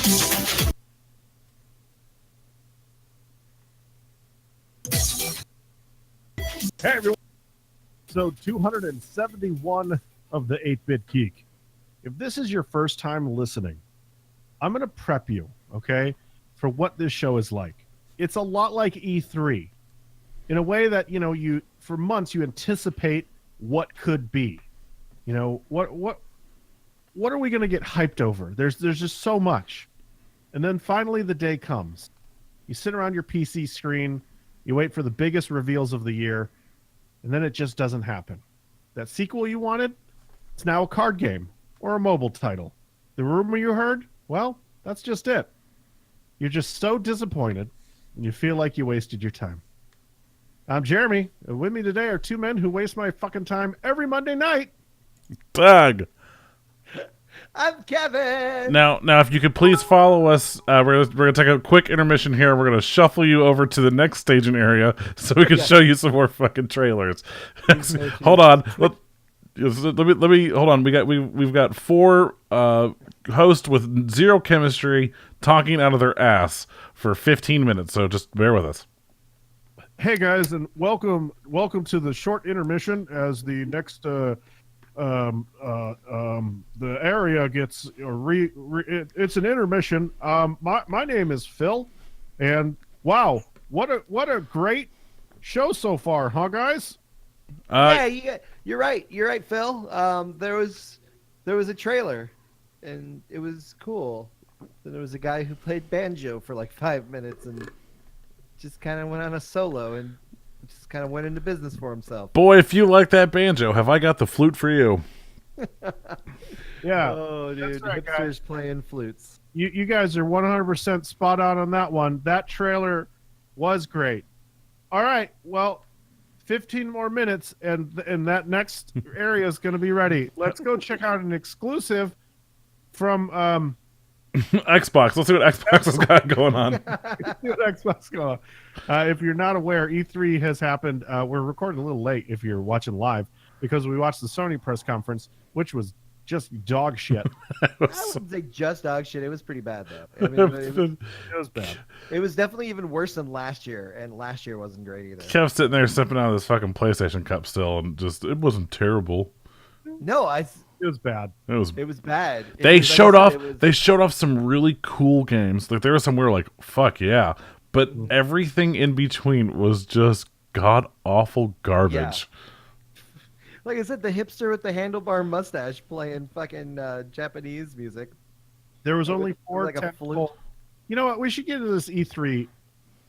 Hey everyone, so 271 of the 8-Bit Geek. If this is your first time listening, I'm going to prep you, okay, for what this show is like. It's a lot like E3 in a way that, you for months you anticipate what could be. What are we going to get hyped over? There's just so much. And then finally the day comes. You sit around your PC screen, you wait for the biggest reveals of the year, and then it just doesn't happen. That sequel you wanted, it's now a card game or a mobile title. The rumor you heard, well, that's just it. You're just so disappointed, and you feel like you wasted your time. I'm Jeremy, and with me today are two men who waste my fucking time every Monday night. Doug. I'm Kevin. Now, if you could please follow us, we're gonna take a quick intermission here. We're gonna shuffle you over to the next staging area so we can show you some more fucking trailers. Hold on. Let me hold on. We've got four hosts with zero chemistry talking out of their ass for 15 minutes. So just bear with us. Hey guys, and welcome to the short intermission as the next the area gets it's an intermission. My name is Phil, and wow, what a great show so far, huh, guys? You're right, Phil. There was a trailer, and it was cool. And there was a guy who played banjo for like 5 minutes and just kind of went on a solo and just kind of went into business for himself. Boy, if you like that banjo, have I got the flute for you? Yeah. Oh, dude, that's right, hipsters guys. playing flutes. You guys are 100% spot on that one. That trailer was great. All right, well, 15 more minutes, and that next area is going to be ready. Let's go check out an exclusive from Xbox. Let's see what Xbox has got going on. Xbox going on. If you're not aware, E3 has happened. We're recording a little late if you're watching live because we watched the Sony press conference, which was just dog shit. I wouldn't say just dog shit. It was pretty bad, though. I mean, It was bad. it was definitely even worse than last year, and last year wasn't great either. Kev sitting there sipping out of this fucking PlayStation cup still, and just it wasn't terrible. No, It was bad. it was bad. They showed off some really cool games. Like there was some we were like, fuck yeah. But everything in between was just god awful garbage. Like I said, the hipster with the handlebar mustache playing fucking Japanese music. There was only four like a technical. flute. You know what? We should get into this E3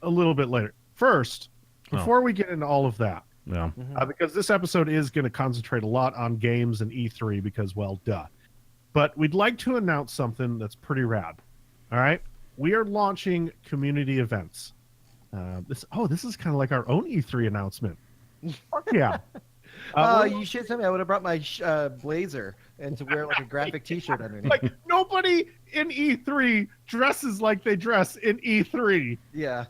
a little bit later. First, before we get into all of that, Yeah. because this episode is going to concentrate a lot on games and E3 because, well, duh. But we'd like to announce something that's pretty rad. All right? We are launching community events. This is kind of like our own E3 announcement. Fuck yeah. You should tell me. I would have brought my blazer and to wear like a graphic T-shirt underneath. Like, nobody in E3 dresses like they dress in E3. Yeah.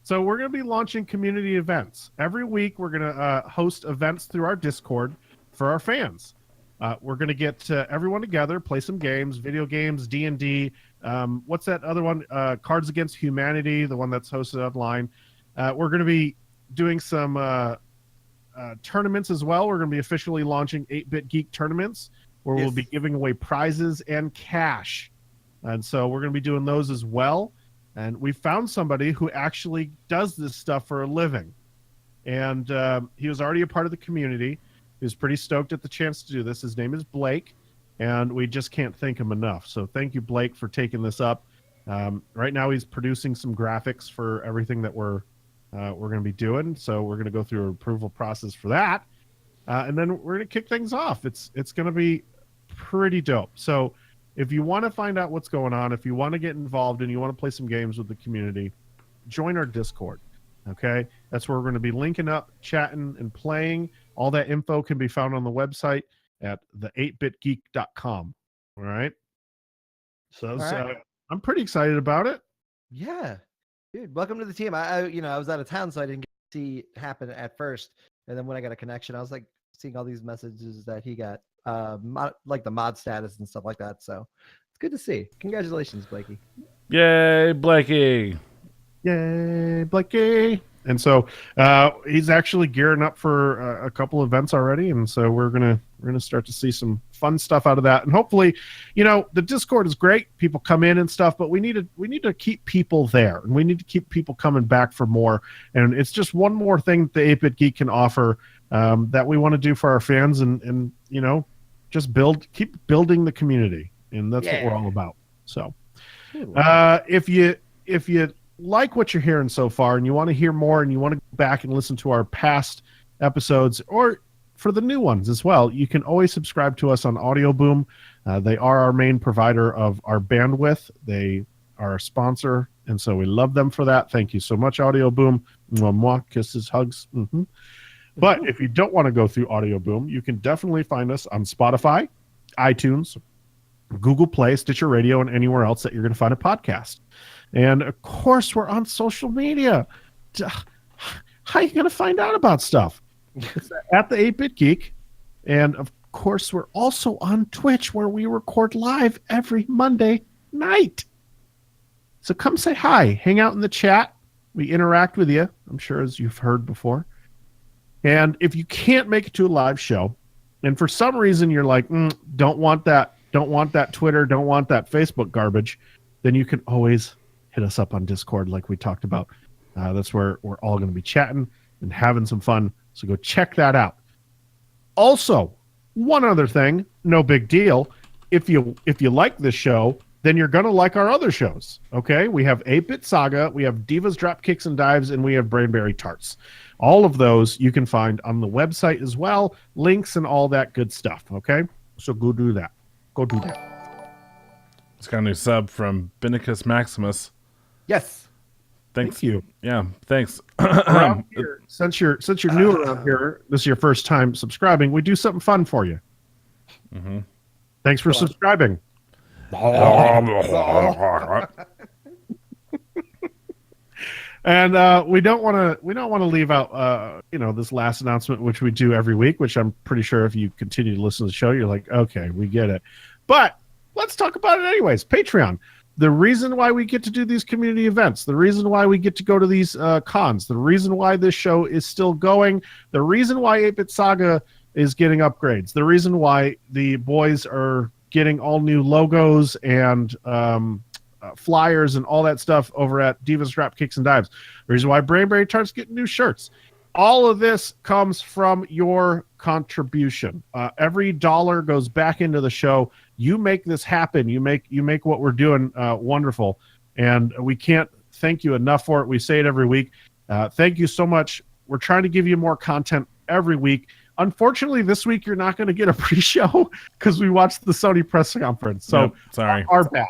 So we're going to be launching community events. Every week, we're going to host events through our Discord for our fans. We're going to get everyone together, play some games, video games, D&D. What's that other one? Cards Against Humanity, the one that's hosted online. We're going to be doing some tournaments as well. We're going to be officially launching 8-Bit Geek tournaments where we'll be giving away prizes and cash. And so we're going to be doing those as well. And we found somebody who actually does this stuff for a living. And he was already a part of the community. He was pretty stoked at the chance to do this. His name is Blake, and we just can't thank him enough. So thank you, Blake, for taking this up. Right now he's producing some graphics for everything that we're going to be doing. So we're going to go through an approval process for that. And then we're going to kick things off. It's going to be pretty dope. So if you want to find out what's going on, if you want to get involved and you want to play some games with the community, join our Discord. Okay? That's where we're going to be linking up, chatting, and playing. All that info can be found on the website at the8bitgeek.com. All right? So I'm pretty excited about it. Yeah. Dude, welcome to the team. I was out of town, so I didn't get to see it happen at first. And then when I got a connection, I was like seeing all these messages that he got, like the mod status and stuff like that. So It's good to see. Congratulations, Blakey. Yay, Blakey. Yay, Blakey. And so he's actually gearing up for a couple events already, and so we're gonna start to see some fun stuff out of that. And hopefully, the Discord is great. People come in and stuff, but we need to keep people there, and we need to keep people coming back for more. And it's just one more thing that the 8-Bit Geek can offer that we want to do for our fans, and just keep building the community, and that's what we're all about. So, if you like what you're hearing so far and you want to hear more and you want to go back and listen to our past episodes, or for the new ones as well, you can always subscribe to us on Audio Boom. They are our main provider of our bandwidth. They are a sponsor, and so we love them for that. Thank you so much, Audio Boom. Mwah, mwah, kisses, hugs. But if you don't want to go through Audio Boom, you can definitely find us on Spotify, iTunes, Google Play, Stitcher Radio, and anywhere else that you're going to find a podcast. And of course, we're on social media. How are you going to find out about stuff? It's at the 8-Bit Geek. And of course, we're also on Twitch, where we record live every Monday night. So come say hi, hang out in the chat. We interact with you, I'm sure, as you've heard before. And if you can't make it to a live show, and for some reason you're like, don't want that Twitter, don't want that Facebook garbage, then you can always hit us up on Discord like we talked about. That's where we're all going to be chatting and having some fun. So go check that out. Also, one other thing, no big deal. If you like this show, then you're going to like our other shows. Okay? We have 8-Bit Saga, we have Divas Drop Kicks and Dives, and we have Brainberry Tarts. All of those you can find on the website as well. Links and all that good stuff. Okay? So go do that. Go do that. It's got a new sub from Binicus Maximus. Yes. Thanks. Thank you. Yeah, thanks. Around here, since you're new around here, this is your first time subscribing, we do something fun for you. Thanks for subscribing. And we don't want to leave out this last announcement, which we do every week, which I'm pretty sure if you continue to listen to the show, you're like, okay, we get it. But let's talk about it anyways. Patreon. The reason why we get to do these community events, the reason why we get to go to these cons, the reason why this show is still going, the reason why 8-Bit Saga is getting upgrades, the reason why the boys are getting all new logos and flyers and all that stuff over at Divas Drop Kicks and Dives, the reason why Brainberry Tarts getting new shirts. All of this comes from your contribution. Every dollar goes back into the show. You make this happen. You make what we're doing wonderful, and we can't thank you enough for it. We say it every week. Thank you so much. We're trying to give you more content every week. Unfortunately, this week you're not going to get a pre-show because we watched the Sony press conference. So sorry, our bad.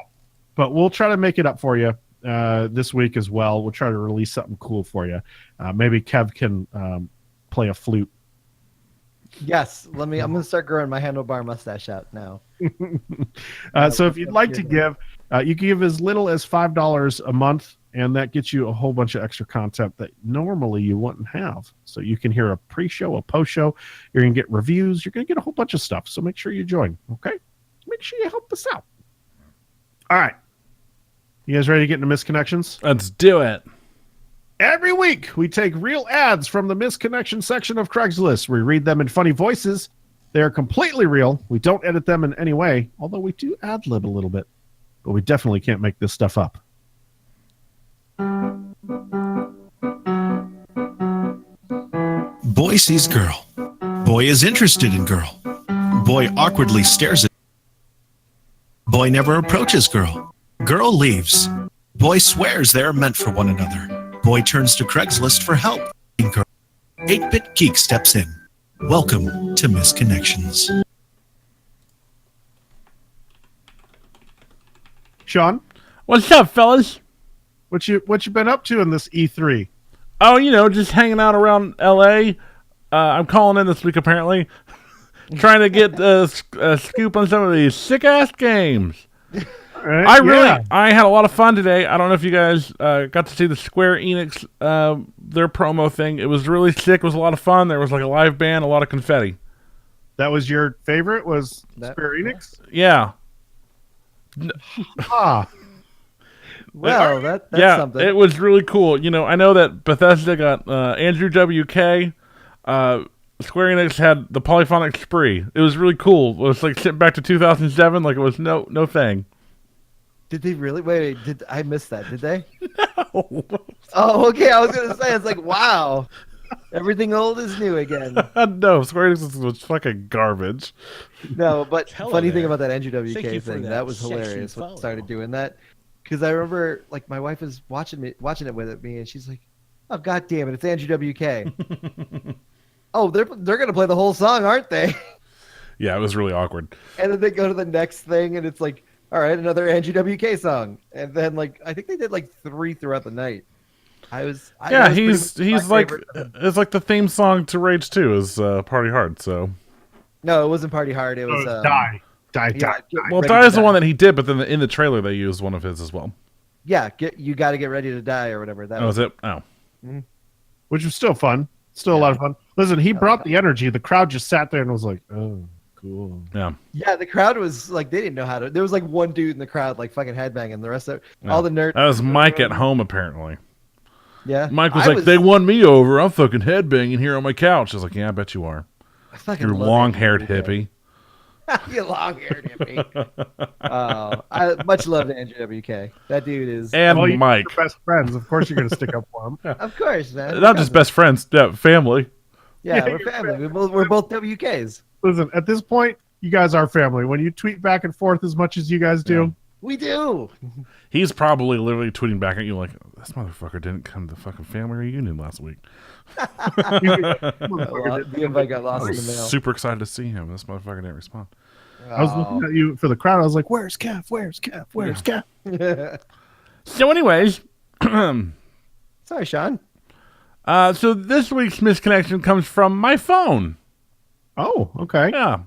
But we'll try to make it up for you this week as well. We'll try to release something cool for you. Maybe Kev can play a flute. Yes, I'm going to start growing my handlebar mustache out now. So if you'd like to give, you can give as little as $5 a month, and that gets you a whole bunch of extra content that normally you wouldn't have. So you can hear a pre-show, a post-show. You're going to get reviews. You're going to get a whole bunch of stuff. So make sure you join, okay? Make sure you help us out. All right. You guys ready to get into Misconnections? Let's do it. Every week, we take real ads from the Misconnection section of Craigslist. We read them in funny voices. They are completely real. We don't edit them in any way, although we do ad-lib a little bit. But we definitely can't make this stuff up. Boy sees girl. Boy is interested in girl. Boy awkwardly stares at. Boy never approaches girl. Girl leaves. Boy swears they are meant for one another. Boy turns to Craigslist for help. 8-Bit Geek steps in. Welcome to Misconnections. Sean, What's up, fellas? what you been up to in this E3? Oh, just hanging out around L.A. I'm calling in this week, apparently. Trying to get a scoop on some of these sick-ass games. Right, I had a lot of fun today. I don't know if you guys got to see the Square Enix, their promo thing. It was really sick. It was a lot of fun. There was like a live band, a lot of confetti. That was your favorite, was Square Enix? Yeah. Ah, Well, that's yeah, something. it was really cool. You know, I know that Bethesda got Andrew WK. Square Enix had the Polyphonic Spree. It was really cool. It was like sitting back to 2007, like it was no thing. Did they really? Wait, did I miss that? Did they? Oh, okay. I was gonna say, it's like, wow, everything old is new again. No, Square Enix was fucking garbage. No, but Hello funny thing there. about that Andrew Thank WK you for thing, that that was sexy hilarious. When I follow. started doing that, because I remember, like, my wife was watching it with me, and she's like, "Oh, God damn it, it's Andrew WK." Oh, they're gonna play the whole song, aren't they? Yeah, it was really awkward. And then they go to the next thing, and it's like, all right, another Andrew WK song, and then like I think they did like 3 throughout the night. Yeah, that was he's pretty much my like favorite. it's like the theme song to Rage 2 is Party Hard. So No, it wasn't Party Hard. It was die. yeah, Die. Get well, Ready Die to is the one that he did, but then in the trailer they used one of his as well. Yeah, you got to get ready to die or whatever. That Oh, was it? Oh, Which was still fun. Still a lot of fun. Listen, he brought the energy. The crowd just sat there and was like, "Oh, cool." yeah. Yeah, the crowd was like, they didn't know how to. There was like one dude in the crowd like fucking headbanging. The rest of all the nerds. That was Mike at home apparently. Yeah, Mike was I like, "They won me over. I'm fucking headbanging here on my couch." I was like, "Yeah, I bet you are. I fucking You love long-haired Andrew WK. hippie." You long-haired hippie. Oh, I much love to Andrew WK. That dude is. And Well, you're Mike, best friends. Of course, you're gonna stick up for him. Of course, man. not just best friends, yeah, family. Yeah, Yeah, we're you're family. We're both WKs. Listen, at this point, you guys are family. When you tweet back and forth as much as you guys do, We do. He's probably literally tweeting back at you like, "This motherfucker didn't come to the fucking family reunion last week. The invite got I lost in the was mail. super excited to see him. This motherfucker didn't respond." I was looking at you for the crowd. I was like, "Where's Kev? Where's Kev? Where's Kev?" So, anyways, Sorry, Sean. so this week's misconnection comes from my phone. Oh, okay. Yeah.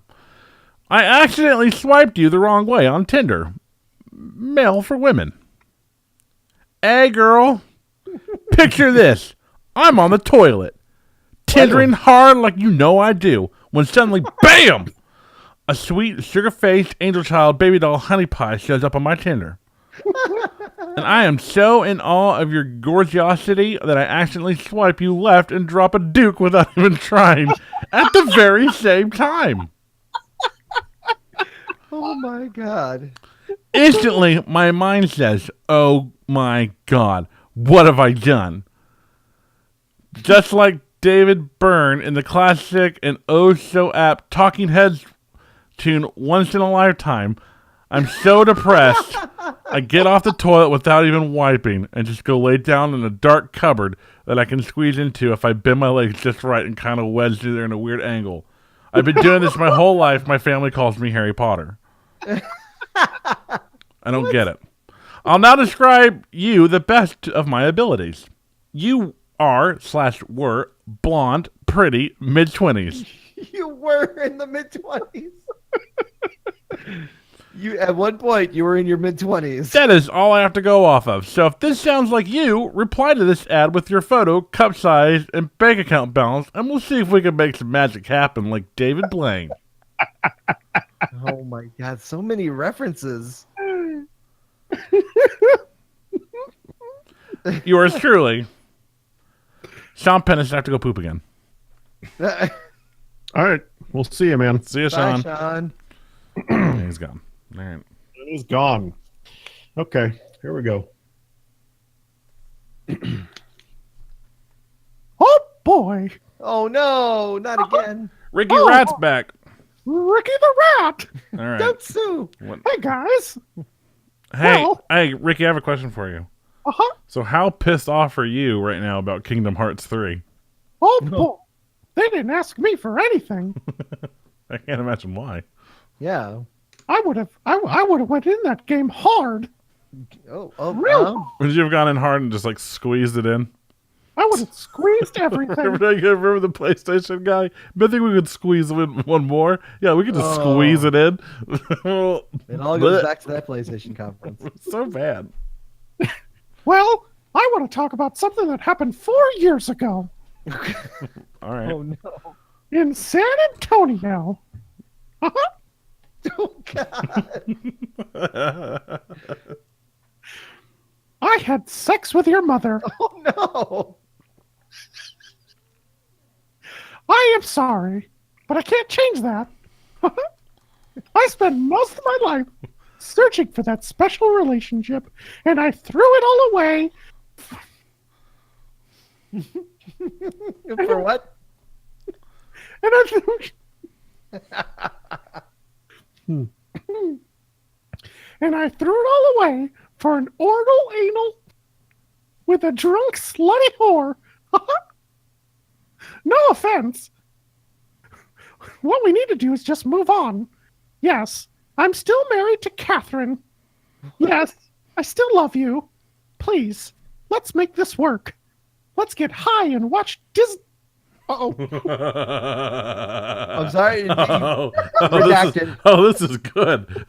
I accidentally swiped you the wrong way on Tinder. Male for women. Hey, girl. Picture this. I'm on the toilet. Tindering hard like you know I do. When suddenly, BAM! A sweet, sugar-faced, angel child, baby doll, honey pie shows up on my Tinder. And I am so in awe of your gorgeosity that I accidentally swipe you left and drop a duke without even trying at the very same time. Oh my god. Instantly, my mind says, "Oh my God, what have I done?" Just like David Byrne in the classic and oh so apt Talking Heads tune Once in a Lifetime, I'm so depressed, I get off the toilet without even wiping and just go lay down in a dark cupboard that I can squeeze into if I bend my legs just right and kind of wedge through there in a weird angle. I've been doing this my whole life. My family calls me Harry Potter. I don't get it. I'll now describe you the best of my abilities. You are/were blonde, pretty, mid-20s. You were in the mid-20s. You at one point you were in your mid-20s. That is all I have to go off of. So if this sounds like you, reply to this ad with your photo, cup size, and bank account balance, and we'll see if we can make some magic happen like David Blaine. Oh my god, so many references. Yours truly, Sean Pennis. I have to go poop again. Bye, All right, we'll see you, man. See you, Sean. Sean. Yeah, he's gone. All right. He's gone. Okay, here we go. Oh boy, Oh no, not again. Ricky Oh. Rat's back. Ricky the Rat. All right. Don't sue. What- Hey guys. Hey, Well- hey, Ricky, I have a question for you. Uh-huh. So, how pissed off are you right now about Kingdom Hearts 3? Oh boy, they didn't ask me for anything. I can't imagine why. Yeah. I would have went in that game hard. Oh, Really? Would you have gone in hard and just like squeezed it in? I would have squeezed everything. Remember the PlayStation guy? I think we could squeeze in one more. Yeah, we could just Oh. squeeze it in. It all goes back to that PlayStation conference. So bad. Well, I want to talk about something that happened 4 years ago All right. Oh no. in San Antonio. Uh-huh. Oh God! I had sex with your mother. Oh no! I am sorry, but I can't change that. I spent most of my life searching for that special relationship, and I threw it all away. For what? And I threw it all away for an oral anal with a drunk slutty whore. No offense. What we need to do is just move on. Yes, I'm still married to Catherine. Yes, I still love you. Please, let's make this work. Let's get high and watch Disney. Uh-oh. I'm sorry. This is good.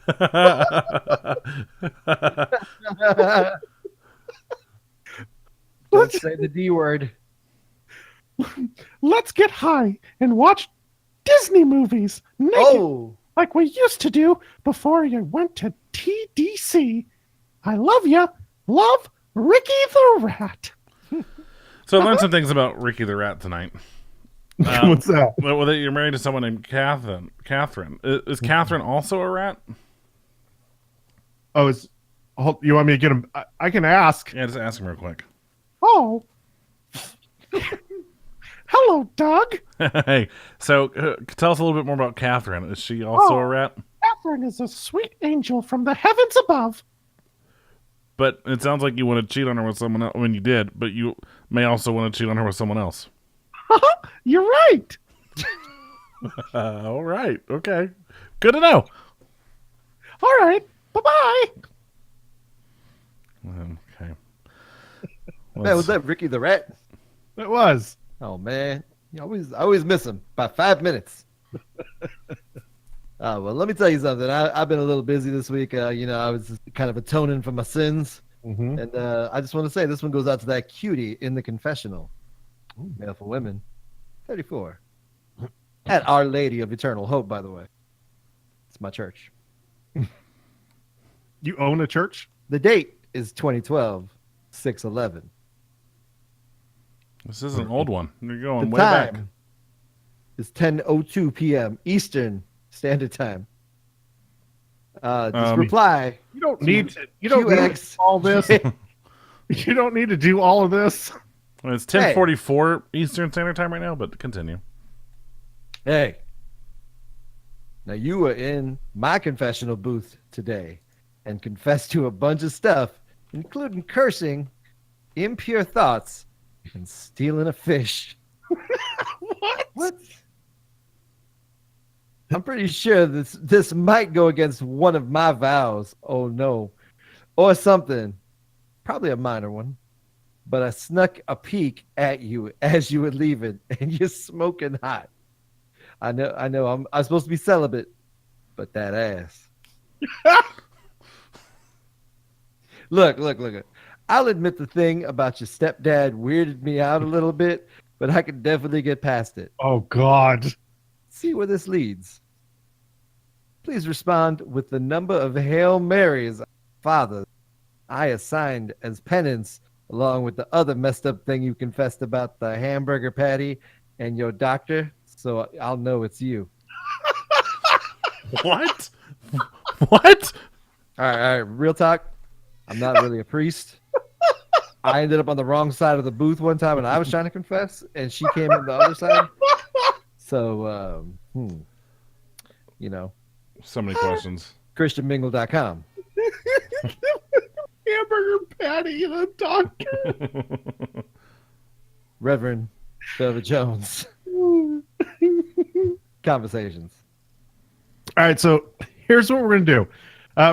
Don't say the D word. Let's get high and watch Disney movies naked, like we used to do before you went to TDC. I love ya. Love, Ricky the Rat. So I learned some things about Ricky the Rat tonight. What's that? Well, that you're married to someone named Catherine. Is Catherine also a rat? Oh, you want me to get him? I can ask. Yeah, just ask him real quick. Oh. Hello, Doug. Hey, so tell us a little bit more about Catherine. Is she also a rat? Catherine is a sweet angel from the heavens above. But it sounds like you want to cheat on her with someone else when you did, but you may also want to cheat on her with someone else. You're right. All right. Okay. Good to know. All right. Bye-bye. Okay. Man, was that Ricky the Rat? It was. Oh man, I always miss him by 5 minutes. Well, let me tell you something. I've been a little busy this week. I was kind of atoning for my sins, and I just want to say this one goes out to that cutie in the confessional, male for women, 34, at Our Lady of Eternal Hope. By the way, it's my church. You own a church? The date is 2012, 6/11. This is an old one. You're going The way time back. is 10:02 p.m. Eastern Standard Time. Just reply. You don't need to. You don't need to do all this. You don't need to do all of this. Well, it's 10:44 Eastern Standard Time right now, but continue. Hey. Now you were in my confessional booth today and confessed to a bunch of stuff, including cursing, impure thoughts, and stealing a fish. What? I'm pretty sure this might go against one of my vows. Oh no. Or something. Probably a minor one. But I snuck a peek at you as you were leaving, and you're smoking hot. I know I'm supposed to be celibate, but that ass. Look. I'll admit the thing about your stepdad weirded me out a little bit, but I could definitely get past it. Oh, God. See where this leads. Please respond with the number of Hail Marys, Father, I assigned as penance, along with the other messed up thing you confessed about the hamburger patty and your doctor, so I'll know it's you. What? What? All right, real talk. I'm not really a priest. I ended up on the wrong side of the booth one time, and I was trying to confess, and she came in the other side. So, So many questions. ChristianMingle.com. Hamburger patty and a doctor. Reverend Velvet Jones. Conversations. All right, so here's what we're going to do.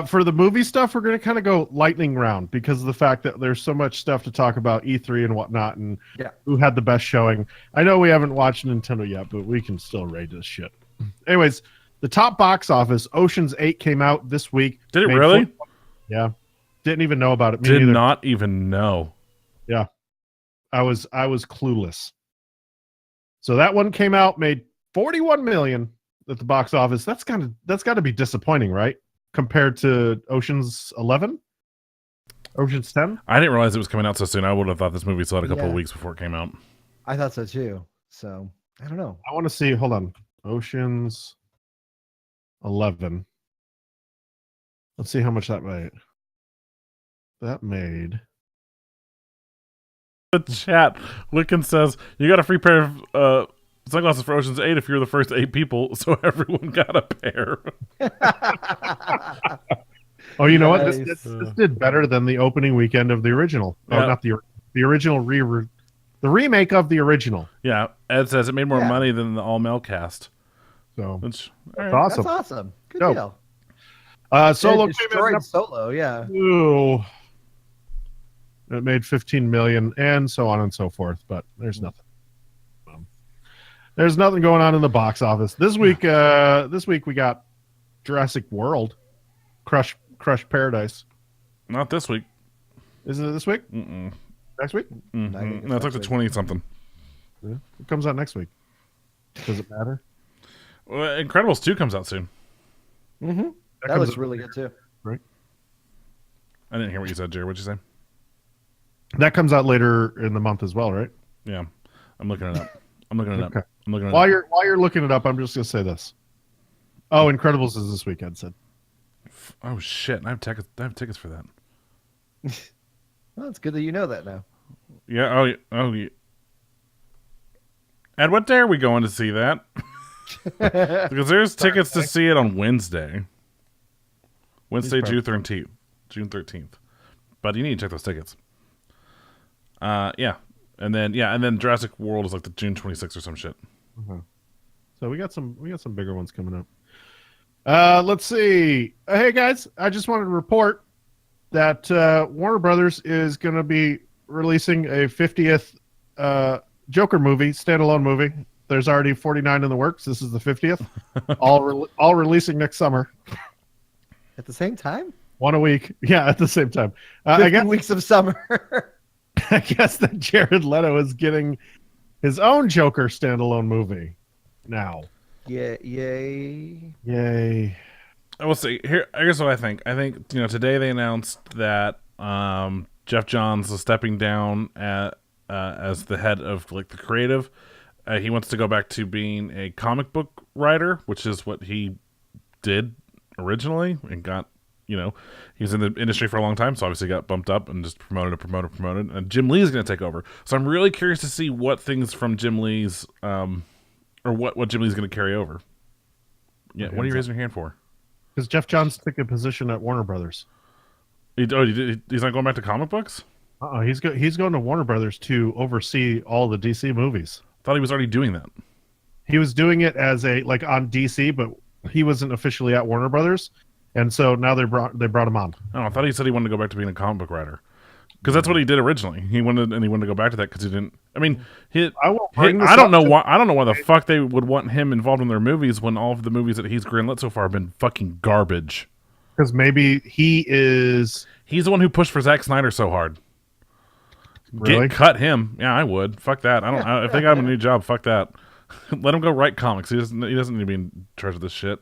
For the movie stuff, we're going to kind of go lightning round because of the fact that there's so much stuff to talk about E3 and whatnot and who had the best showing. I know we haven't watched Nintendo yet, but we can still rate this shit. Anyways, the top box office, Ocean's 8 came out this week. Did it really? Yeah. Didn't even know about it. Did not even know. Yeah. I was clueless. So that one came out, made 41 million. at the box office. That's got to be disappointing, right? Compared to Ocean's 11, Ocean's 10. I didn't realize it was coming out so soon. I would have thought this movie saw it a couple of Yeah. weeks before it came out. I thought so too. So I don't know. I want to see. Hold on, Ocean's 11. Let's see how much that made. That made. The chat, Wiccan says, you got a free pair of sunglasses for Ocean's 8 if you're the first 8 people, so everyone got a pair. Oh, you know what? Nice. This did better than the opening weekend of the original. Yeah. Oh, not the original the remake of the original. Yeah, Ed says it made more Yeah. money than the all-male cast. So Which, that's all right. awesome. That's awesome. Good Dope. deal. Solo It destroyed Solo. Yeah. Ooh. It made 15 million and so on and so forth, but there's nothing. There's nothing going on in the box office. This week we got Jurassic World, Crush Paradise. Not this week. Isn't it this week? Mm-mm. Next week? Mm-mm. I think it's No, it's like the next 20-something. Yeah. It comes out next week. Does it matter? Well, Incredibles 2 comes out soon. Mm-hmm. That comes looks out- really good too. Right. I didn't hear what you said, Jerry. What'd you say? That comes out later in the month as well, right? Yeah, I'm looking it up. Okay. I'm looking it While up. you're looking it up, I'm just gonna say this. Oh, Incredibles is this weekend, said. Oh shit! I have tickets for that. Well, it's good that you know that now. Yeah. Oh. Yeah. Ed, what day are we going to see that? Because there's tickets to see it on Wednesday. Wednesday, June 13th. June 13th. But you need to check those tickets. Yeah. And then Jurassic World is like the June 26th or some shit. So we got some bigger ones coming up. Let's see. Hey guys, I just wanted to report that Warner Brothers is going to be releasing a 50th Joker movie, standalone movie. There's already 49 in the works. This is the 50th. all releasing next summer. At the same time? One a week. Yeah, at the same time. 50 I guess weeks of summer. I guess that Jared Leto is getting his own Joker standalone movie now. Yeah, yay. Yay. I will see. Here's what I think. I think today they announced that Jeff Johns is stepping down as the head of like the creative. He wants to go back to being a comic book writer, which is what he did originally, and got he was in the industry for a long time, so obviously got bumped up and just promoted. And Jim Lee is going to take over. So I'm really curious to see what things from Jim Lee's or what Jim Lee's going to carry over. Yeah, what are you raising your hand for? Because Jeff Johns took a position at Warner Brothers. He's not going back to comic books? He's going to Warner Brothers to oversee all the DC movies. I thought he was already doing that. He was doing it as on DC, but he wasn't officially at Warner Brothers, and so now they brought him on. Oh, I thought he said he wanted to go back to being a comic book writer. Because that's what he did originally. He wanted to go back to that because he didn't. I mean, I don't know why the fuck they would want him involved in their movies when all of the movies that he's greenlit so far have been fucking garbage. Because maybe he's the one who pushed for Zack Snyder so hard. Really? Cut him. Yeah, I would. Fuck that. If they got him a new job, fuck that. Let him go write comics. He doesn't need to be in charge of this shit.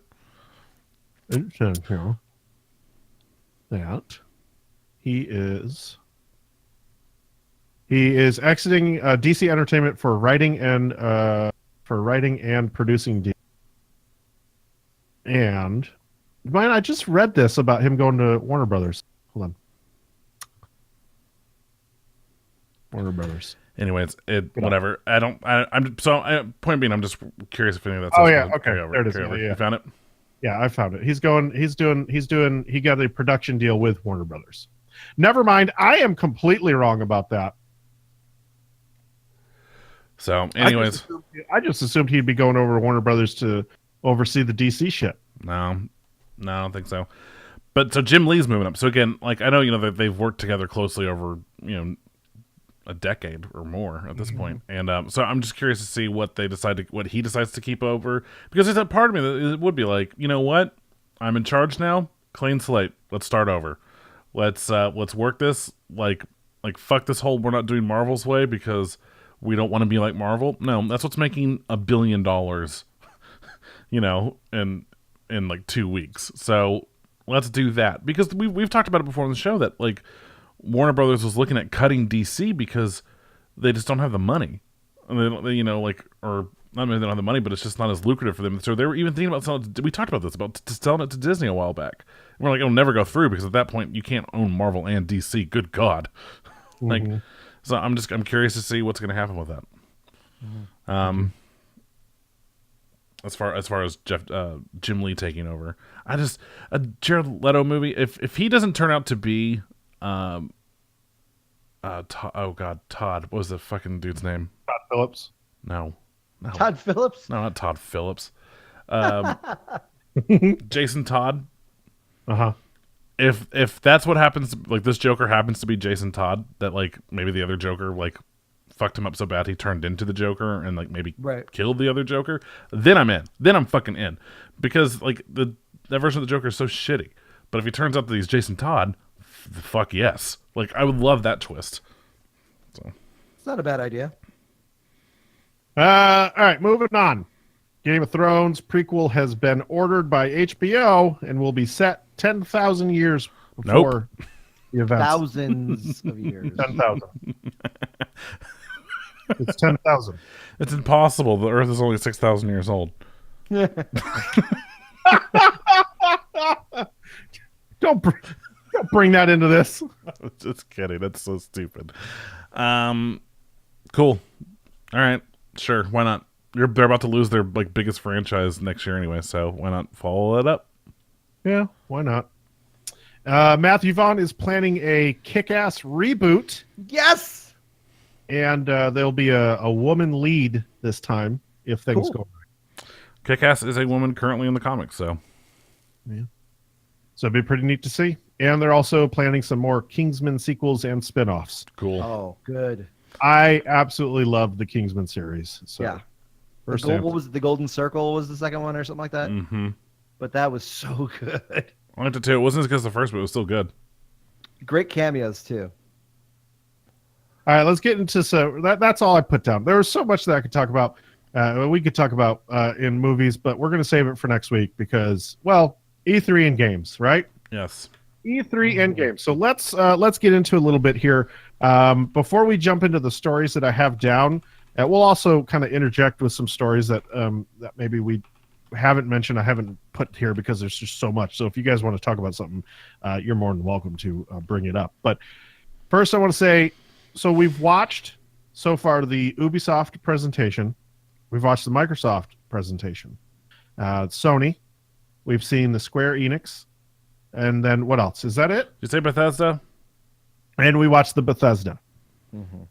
that he is exiting DC Entertainment for writing and producing. And man, I just read this about him going to Warner Brothers. Hold on. Warner Brothers. Anyways, whatever. Point being, I'm just curious if any of that's. Oh yeah, okay. There it is. Yeah. Yeah. You found it? Yeah, I found it. He got a production deal with Warner Brothers. Never mind. I am completely wrong about that. So, anyways, I just assumed he'd be going over to Warner Brothers to oversee the DC shit. No, I don't think so. But so Jim Lee's moving up. So again, like I know that they've worked together closely over a decade or more at this point. And so I'm just curious to see what he decides to keep over, because there's a part of me that it would be like, you know what, I'm in charge now, clean slate, let's start over, let's work this like fuck this whole we're not doing Marvel's way because we don't want to be like Marvel. No, that's what's making $1 billion in like 2 weeks. So let's do that, because we've talked about it before on the show that like Warner Brothers was looking at cutting DC because they just don't have the money. And they or not maybe they don't have the money, but it's just not as lucrative for them. So they were even thinking about selling. We talked about this about selling it to Disney a while back. And we're like, it'll never go through because at that point you can't own Marvel and DC. Good God, like. So I'm curious to see what's going to happen with that. As far as Jim Lee taking over, a Jared Leto movie. If he doesn't turn out to be, Todd. What was the fucking dude's name? Todd Phillips. No. Todd Phillips? No, not Todd Phillips. Jason Todd. Uh-huh. If that's what happens, like this Joker happens to be Jason Todd, that like maybe the other Joker like fucked him up so bad he turned into the Joker and like maybe killed the other Joker, then I'm in. Then I'm fucking in, because like that version of the Joker is so shitty. But if he turns out that he's Jason Todd, fuck yes. Like I would love that twist. So it's not a bad idea. All right, moving on. Game of Thrones prequel has been ordered by HBO and will be set 10,000 years before the events. Thousands of years. 10,000. It's 10,000. It's impossible. The Earth is only 6,000 years old. Don't bring that into this. Just kidding. That's so stupid. Cool. All right. Sure. Why not? They're about to lose their like biggest franchise next year anyway, so why not follow it up? Yeah, why not? Matthew Vaughn is planning a Kick-Ass reboot. Yes! And there'll be a woman lead this time if things go right. Kick-Ass is a woman currently in the comics, so. Yeah. So it'd be pretty neat to see. And they're also planning some more Kingsman sequels and spin-offs. Cool. Oh, good. I absolutely love the Kingsman series. So. Yeah. What was it? The Golden Circle was the second one or something like that? Mm-hmm. But that was so good. I liked it too. It wasn't as good as the first, but it was still good. Great cameos too. All right, let's get into that's all I put down. There was so much that I could talk about. We could talk about in movies, but we're going to save it for next week because, well, E3 and games, right? Yes. E3 and games. So let's get into a little bit here. Before we jump into the stories that I have down, we'll also kind of interject with some stories that maybe we haven't mentioned. I haven't put here because there's just so much. So if you guys want to talk about something, you're more than welcome to bring it up. But first, I want to say, so we've watched so far the Ubisoft presentation. We've watched the Microsoft presentation. Sony. We've seen the Square Enix. And then what else? Is that it? Did you say Bethesda? And we watched the Bethesda. Mm-hmm.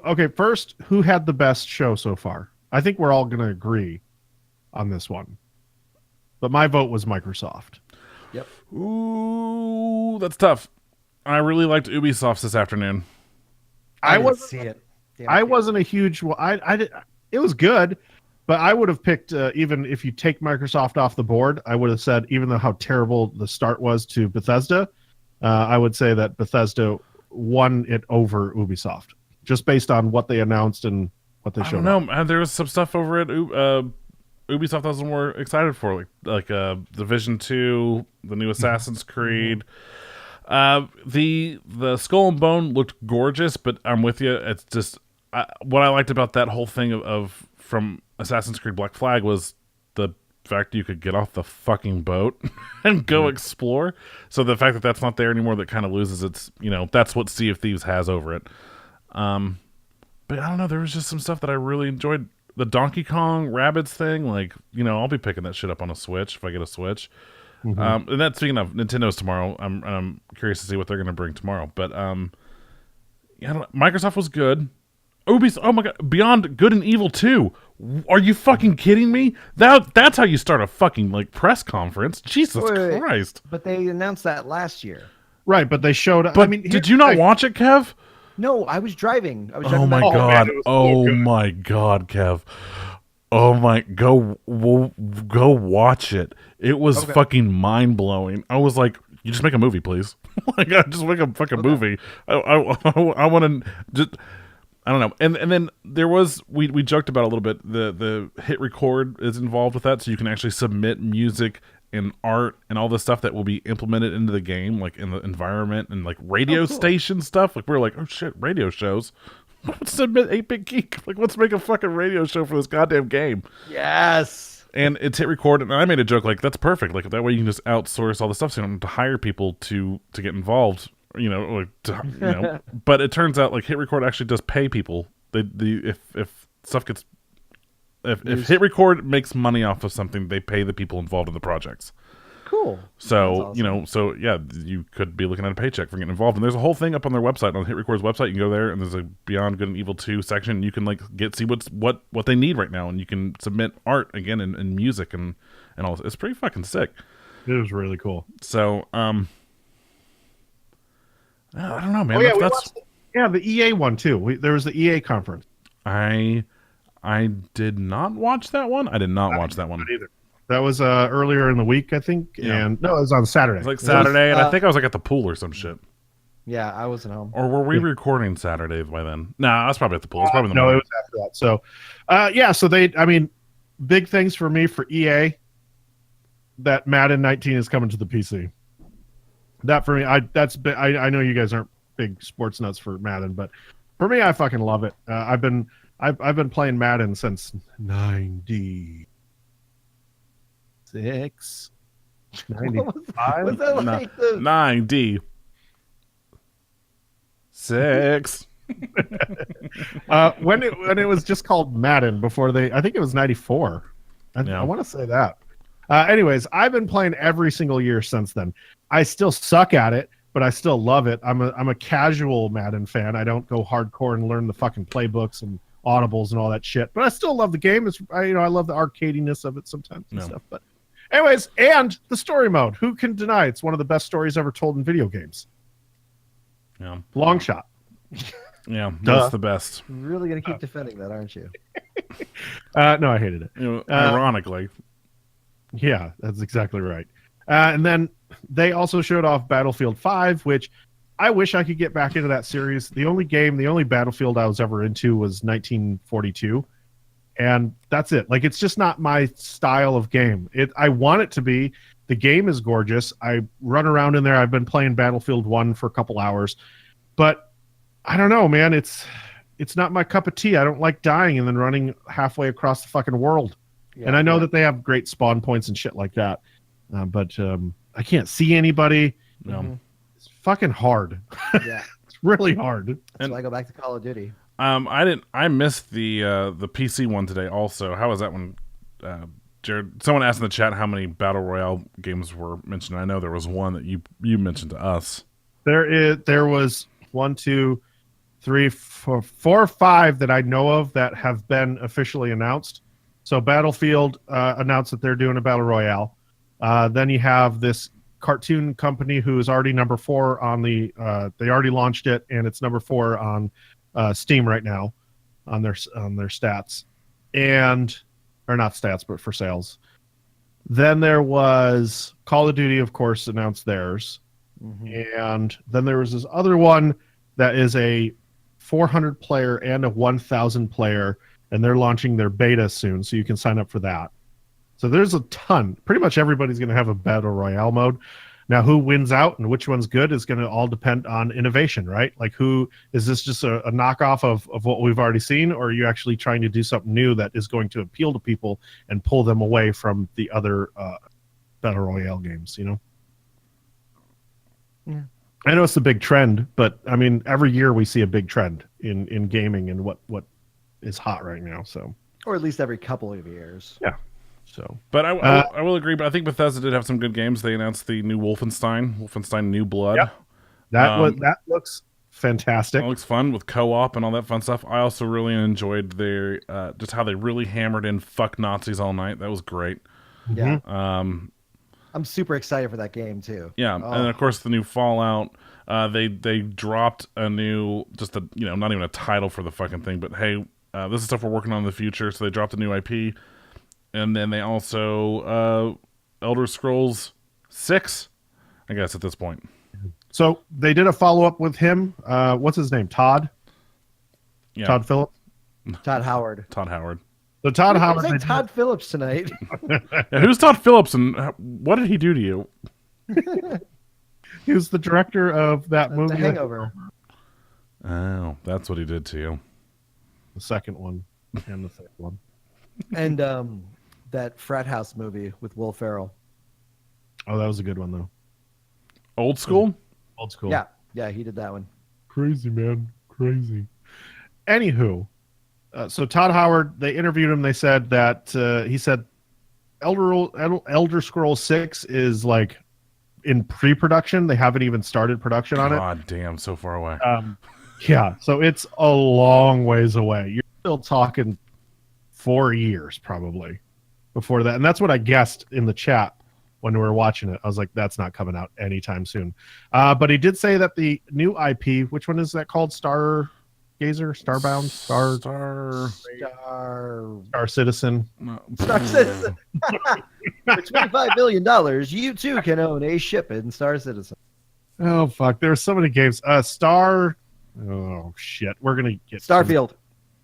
Okay, first, who had the best show so far? I think we're all going to agree on this one. But my vote was Microsoft. Yep. Ooh, that's tough. I really liked Ubisoft this afternoon. I didn't see it. I wasn't a huge... Well, it was good, but I would have picked, even if you take Microsoft off the board, I would have said, even though how terrible the start was to Bethesda, I would say that Bethesda won it over Ubisoft, just based on what they announced and what they showed. I don't know. There was some stuff over at Ubisoft I was more excited for, like Division 2, the new Assassin's Creed. The Skull and Bone looked gorgeous, but I'm with you. It's just what I liked about that whole thing of from Assassin's Creed Black Flag was the fact you could get off the fucking boat and go explore. So the fact that that's not there anymore, that kind of loses its, that's what Sea of Thieves has over it. But I don't know, there was just some stuff that I really enjoyed. The Donkey Kong Rabbids thing, I'll be picking that shit up on a Switch if I get a Switch. Mm-hmm. And that's, speaking of Nintendo's tomorrow, I'm curious to see what they're going to bring tomorrow. But Microsoft was good. Ubisoft, oh my god, Beyond Good and Evil 2. Are you fucking kidding me? That's how you start a fucking press conference. Jesus Christ! But they announced that last year, right? But they showed. But did you not watch it, Kev? No, I was driving. Oh my god! Oh my god, Kev! Oh my, go watch it. It was fucking mind blowing. I was like, you just make a movie, please. Just make a fucking movie. I want to just. I don't know. And then there was we joked about it a little bit. The hit record is involved with that, so you can actually submit music and art and all the stuff that will be implemented into the game, like in the environment and like radio station stuff. Like we're like, oh shit, radio shows. Let's submit 8-Bit Geek. Like let's make a fucking radio show for this goddamn game. Yes. And it's hit record, and I made a joke like that's perfect. Like that way you can just outsource all the stuff, so you don't have to hire people to get involved. But it turns out like hit record actually does pay people. If stuff gets if hit record makes money off of something, they pay the people involved in the projects. Cool. So you could be looking at a paycheck for getting involved. And there's a whole thing up on their website, on Hit Record's website. You can go there, and there's a Beyond Good and Evil 2 section. And you can like see what they need right now, and you can submit art again and music and all. It's pretty fucking sick. It was really cool. So I don't know, man. The EA one too. There was the EA conference. I did not watch that one. I did not watch that one either. That was earlier in the week, I think. Yeah. And no, it was on Saturday. It was like Saturday, and I think I was like at the pool or some shit. Yeah, I wasn't home. Or were we recording Saturday by then? No, I was probably at the pool. It was probably in the no, morning. it was after that. So, big things for me for EA. That Madden 19 is coming to the PC. That for me, I know you guys aren't big sports nuts for Madden, but for me, I fucking love it. I've been playing Madden since 96, 95. Was that like the 9D 6? When it was just called Madden before I think it was 94. I want to say that. Anyways, I've been playing every single year since then. I still suck at it, but I still love it. I'm a casual Madden fan. I don't go hardcore and learn the fucking playbooks and audibles and all that shit. But I still love the game. I love the arcadiness of it sometimes and stuff. But anyways, and the story mode. Who can deny it's one of the best stories ever told in video games? Yeah. Long shot. Yeah, that's the best. You're really gonna keep defending that, aren't you? No, I hated it. Ironically. Yeah, that's exactly right. And then they also showed off Battlefield 5, which I wish I could get back into that series. The only Battlefield I was ever into was 1942. And that's it. Like, it's just not my style of game. I want it to be. The game is gorgeous. I run around in there. I've been playing Battlefield 1 for a couple hours. But I don't know, man. It's not my cup of tea. I don't like dying and then running halfway across the fucking world. Yeah, and I know that they have great spawn points and shit like that. But I can't see anybody. No. It's fucking hard. Yeah. It's really hard. That's why I go back to Call of Duty. I missed the PC one today also. How was that one, Jared? Someone asked in the chat how many Battle Royale games were mentioned. I know there was one that you mentioned to us. There was 1, 2, 3, 4 or 5 that I know of that have been officially announced. So Battlefield announced that they're doing a Battle Royale. Then you have this cartoon company who is already number 4 on the they already launched it, and it's number 4 on Steam right now on their stats, or not stats, but for sales. Then there was Call of Duty, of course, announced theirs. And then there was this other one that is a 400 player and a 1,000 player, and they're launching their beta soon, so you can sign up for that. So there's a ton. Pretty much everybody's going to have a Battle Royale mode. Now, who wins out and which one's good is going to all depend on innovation, right? Like, is this just a knockoff of what we've already seen, or are you actually trying to do something new that is going to appeal to people and pull them away from the other Battle Royale games, you know? Yeah. I know it's a big trend, but I mean, every year we see a big trend in gaming and what is hot right now. So, or at least every couple of years. Yeah. So, but I will agree. But I think Bethesda did have some good games. They announced the new Wolfenstein New Blood. Yep. That looks fantastic. It looks fun with co-op and all that fun stuff. I also really enjoyed their just how they really hammered in "fuck Nazis" all night. That was great. Yeah. I'm super excited for that game too. Yeah, and of course the new Fallout. They dropped a new, not even a title for the fucking thing, but hey, this is stuff we're working on in the future. So they dropped a new IP, and then they also Elder Scrolls 6, I guess at this point. So they did a follow up with him. What's his name? Todd. Yeah. Todd Phillips. Todd Howard. Todd Howard. So Todd Why Howard. did you say Todd Phillips tonight? Yeah, who's Todd Phillips and what did he do to you? He was the director of that movie, The Hangover. Oh, that's what he did to you. the second one, and the third one. And that frat house movie with Will Ferrell. Oh, that was a good one though. Old school? Old school. Yeah, he did that one. Crazy, man. Crazy. Anywho, so Todd Howard, they interviewed him. They said that he said Elder Scrolls 6 is like in pre-production. They haven't even started production on it. God damn, so far away. Yeah, so it's a long ways away. You're still talking 4 years probably before that. And that's what I guessed in the chat when we were watching it. I was like, that's not coming out anytime soon. But he did say that the new IP, which one is that called? Stargazer? Starbound? Star Citizen? No. Star Citizen. For $25 million, you too can own a ship in Star Citizen. Oh, fuck. There's so many games. Oh, shit. We're going to get Starfield.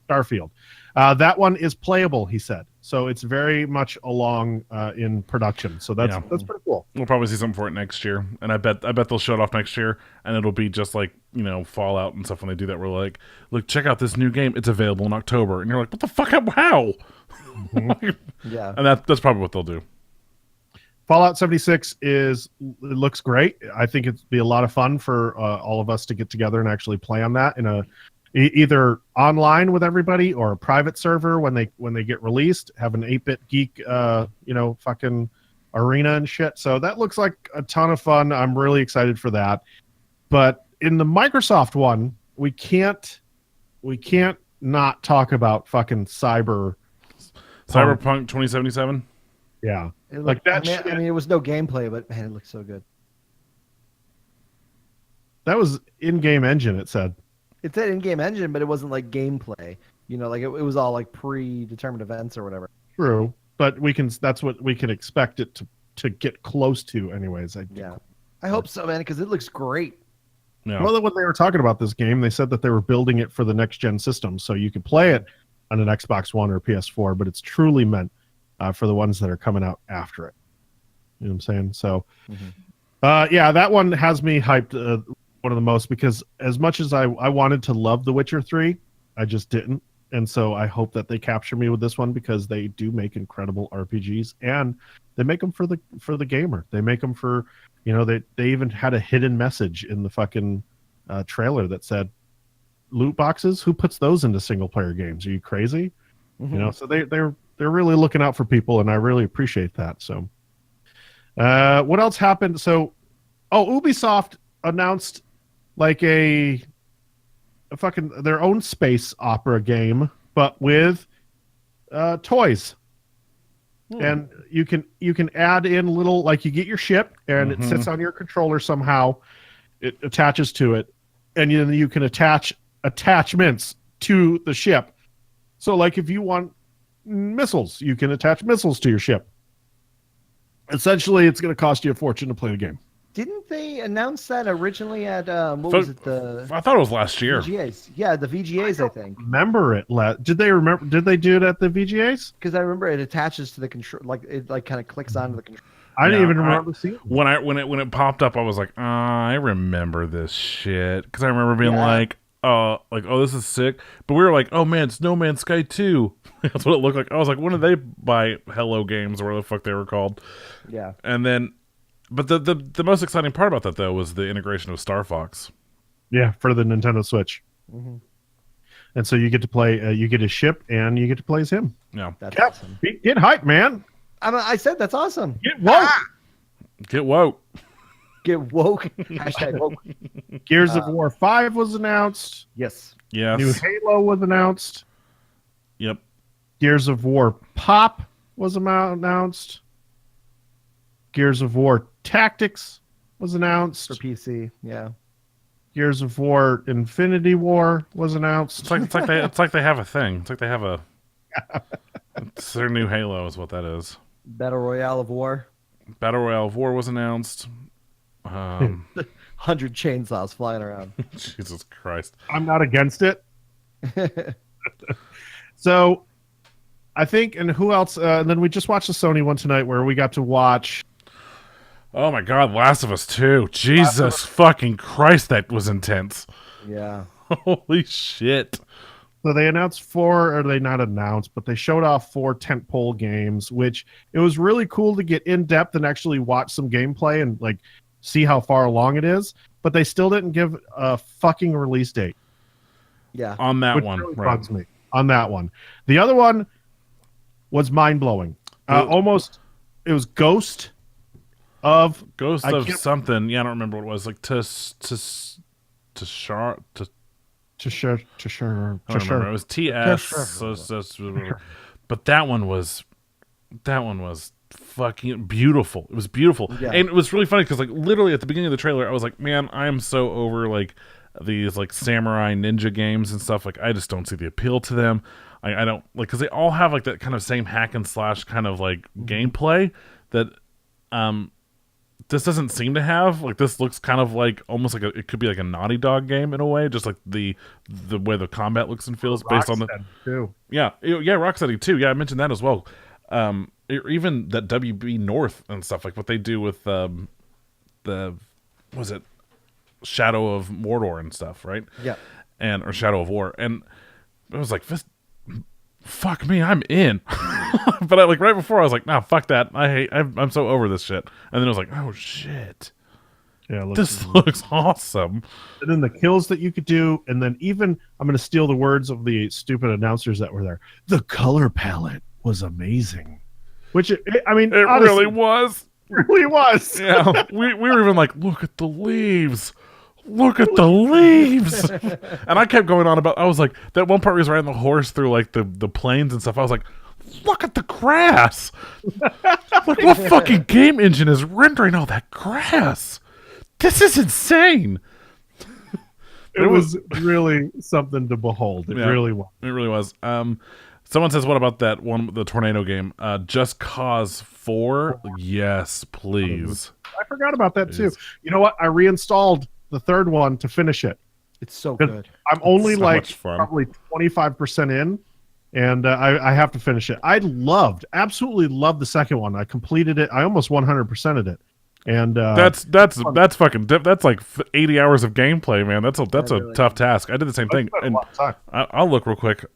Starfield. That one is playable, he said. So it's very much along in production. So that's pretty cool. We'll probably see something for it next year, and I bet they'll show it off next year, and it'll be just like Fallout and stuff when they do that. We're like, look, check out this new game. It's available in October, and you're like, what the fuck? How? Yeah, and that's probably what they'll do. Fallout 76 it looks great. I think it'd be a lot of fun for all of us to get together and actually play on that in a either online with everybody or a private server when they get released. Have an 8-bit geek, fucking arena and shit. So that looks like a ton of fun. I'm really excited for that. But in the Microsoft one, we can't not talk about fucking Cyberpunk 2077. Yeah, like that. I mean, it was no gameplay, but man, it looked so good. That was in-game engine. It said. It's an in-game engine, but it wasn't like gameplay. Like it was all like predetermined events or whatever. True, but that's what we can expect it to get close to, anyways. I hope so, man, because it looks great. Yeah. Well, when they were talking about this game, they said that they were building it for the next-gen system, so you could play it on an Xbox One or PS4, but it's truly meant for the ones that are coming out after it. You know what I'm saying? So, that one has me hyped one of the most, because as much as I wanted to love The Witcher 3, I just didn't. And so I hope that they capture me with this one, because they do make incredible RPGs, and they make them for the gamer. They make them for, they even had a hidden message in the fucking trailer that said, loot boxes? Who puts those into single player games? Are you crazy? So they're really looking out for people, and I really appreciate that. So what else happened? So Ubisoft announced like a fucking their own space opera game, but with toys. And you can add in little, like, you get your ship and it sits on your controller somehow. It attaches to it, and then you can attach attachments to the ship. So like if you want missiles, you can attach missiles to your ship. Essentially, it's going to cost you a fortune to play the game. Didn't they announce that originally at was it, the I thought it was last year. VGAs? Yeah, the VGAs, I think. Remember it? Did they do it at the VGAs? Because I remember it attaches to the control, like it like kind of clicks onto the control. I didn't even remember seeing it. When it popped up, I was like, I remember this shit, because I remember being like, oh, this is sick. But we were like, oh man, it's No Man's Sky 2. That's what it looked like. I was like, when did they buy Hello Games, or whatever the fuck they were called? Yeah. And then, but the most exciting part about that though was the integration of Star Fox. Yeah, for the Nintendo Switch. And so you get to play, you get his ship, and you get to play as him. Yeah, That's awesome. Get hyped, man. I said that's awesome. Get woke. Get woke. Get woke. Hashtag woke. Gears of War 5 was announced. Yes. Yes. New Halo was announced. Yep. Gears of War Pop was announced. Gears of War Tactics was announced. For PC, yeah. Gears of War Infinity War was announced. It's like they have a thing. It's like they have a. It's their new Halo, is what that is. Battle Royale of War. Battle Royale of War was announced. 100 chainsaws flying around. Jesus Christ. I'm not against it. So I think, and who else? And then we just watched the Sony one tonight where we got to watch. Oh my God, Last of Us 2. Jesus fucking Christ, that was intense. Yeah. Holy shit. So they announced four, or they not announced, but they showed off 4 tentpole games, which it was really cool to get in depth and actually watch some gameplay and like see how far along it is. But they still didn't give a fucking release date. Yeah. On that which one, really right. bugs me. On that one, the other one was mind blowing. Almost, it was Ghost of something. Yeah, I don't remember what it was. Like to share. I don't remember. It was TS. But that one was fucking beautiful. It was beautiful, Yeah. and it was really funny because like literally at the beginning of the trailer, I was like, man, I am so over like these like samurai ninja games and stuff. Like I just don't see the appeal to them. I don't like because they all have like that kind of same hack and slash kind of like gameplay that this doesn't seem to have. Like this looks kind of like almost like it could be like a Naughty Dog game in a way, just like the way the combat looks and feels based on the too. yeah Rocksteady too. Yeah, I mentioned that as well. Even that WB North and stuff like what they do with the was it Shadow of Mordor and stuff, right? Yeah. Or Shadow of War, and it was like this. Fuck me, I'm in. But I, like right before I was like, nah, fuck that. I'm so over this shit. And then I was like, oh shit. Yeah, This looks awesome. And then the kills that you could do, and then even I'm going to steal the words of the stupid announcers that were there. The color palette was amazing, which I mean, It honestly, really was. really was. Yeah, we were even like, look at the leaves. Look at the leaves. And I kept going on about, I was like, that one part where he was riding the horse through like the plains and stuff. I was like, look at the grass. Like, what fucking game engine is rendering all that grass? This is insane. It was really something to behold. It Yeah, really was. It really was. Someone says, what about that one, the tornado game? Just Cause 4? Yes, please. I forgot about that too. You know what? I reinstalled the third one to finish it. It's so good. I'm only so like much fun. probably 25% in, and I have to finish it. I absolutely loved the second one. I completed it. I almost 100%ed it. And that's fucking that's like 80 hours of gameplay, man. That's a tough task. I did the same thing. And I'll look real quick.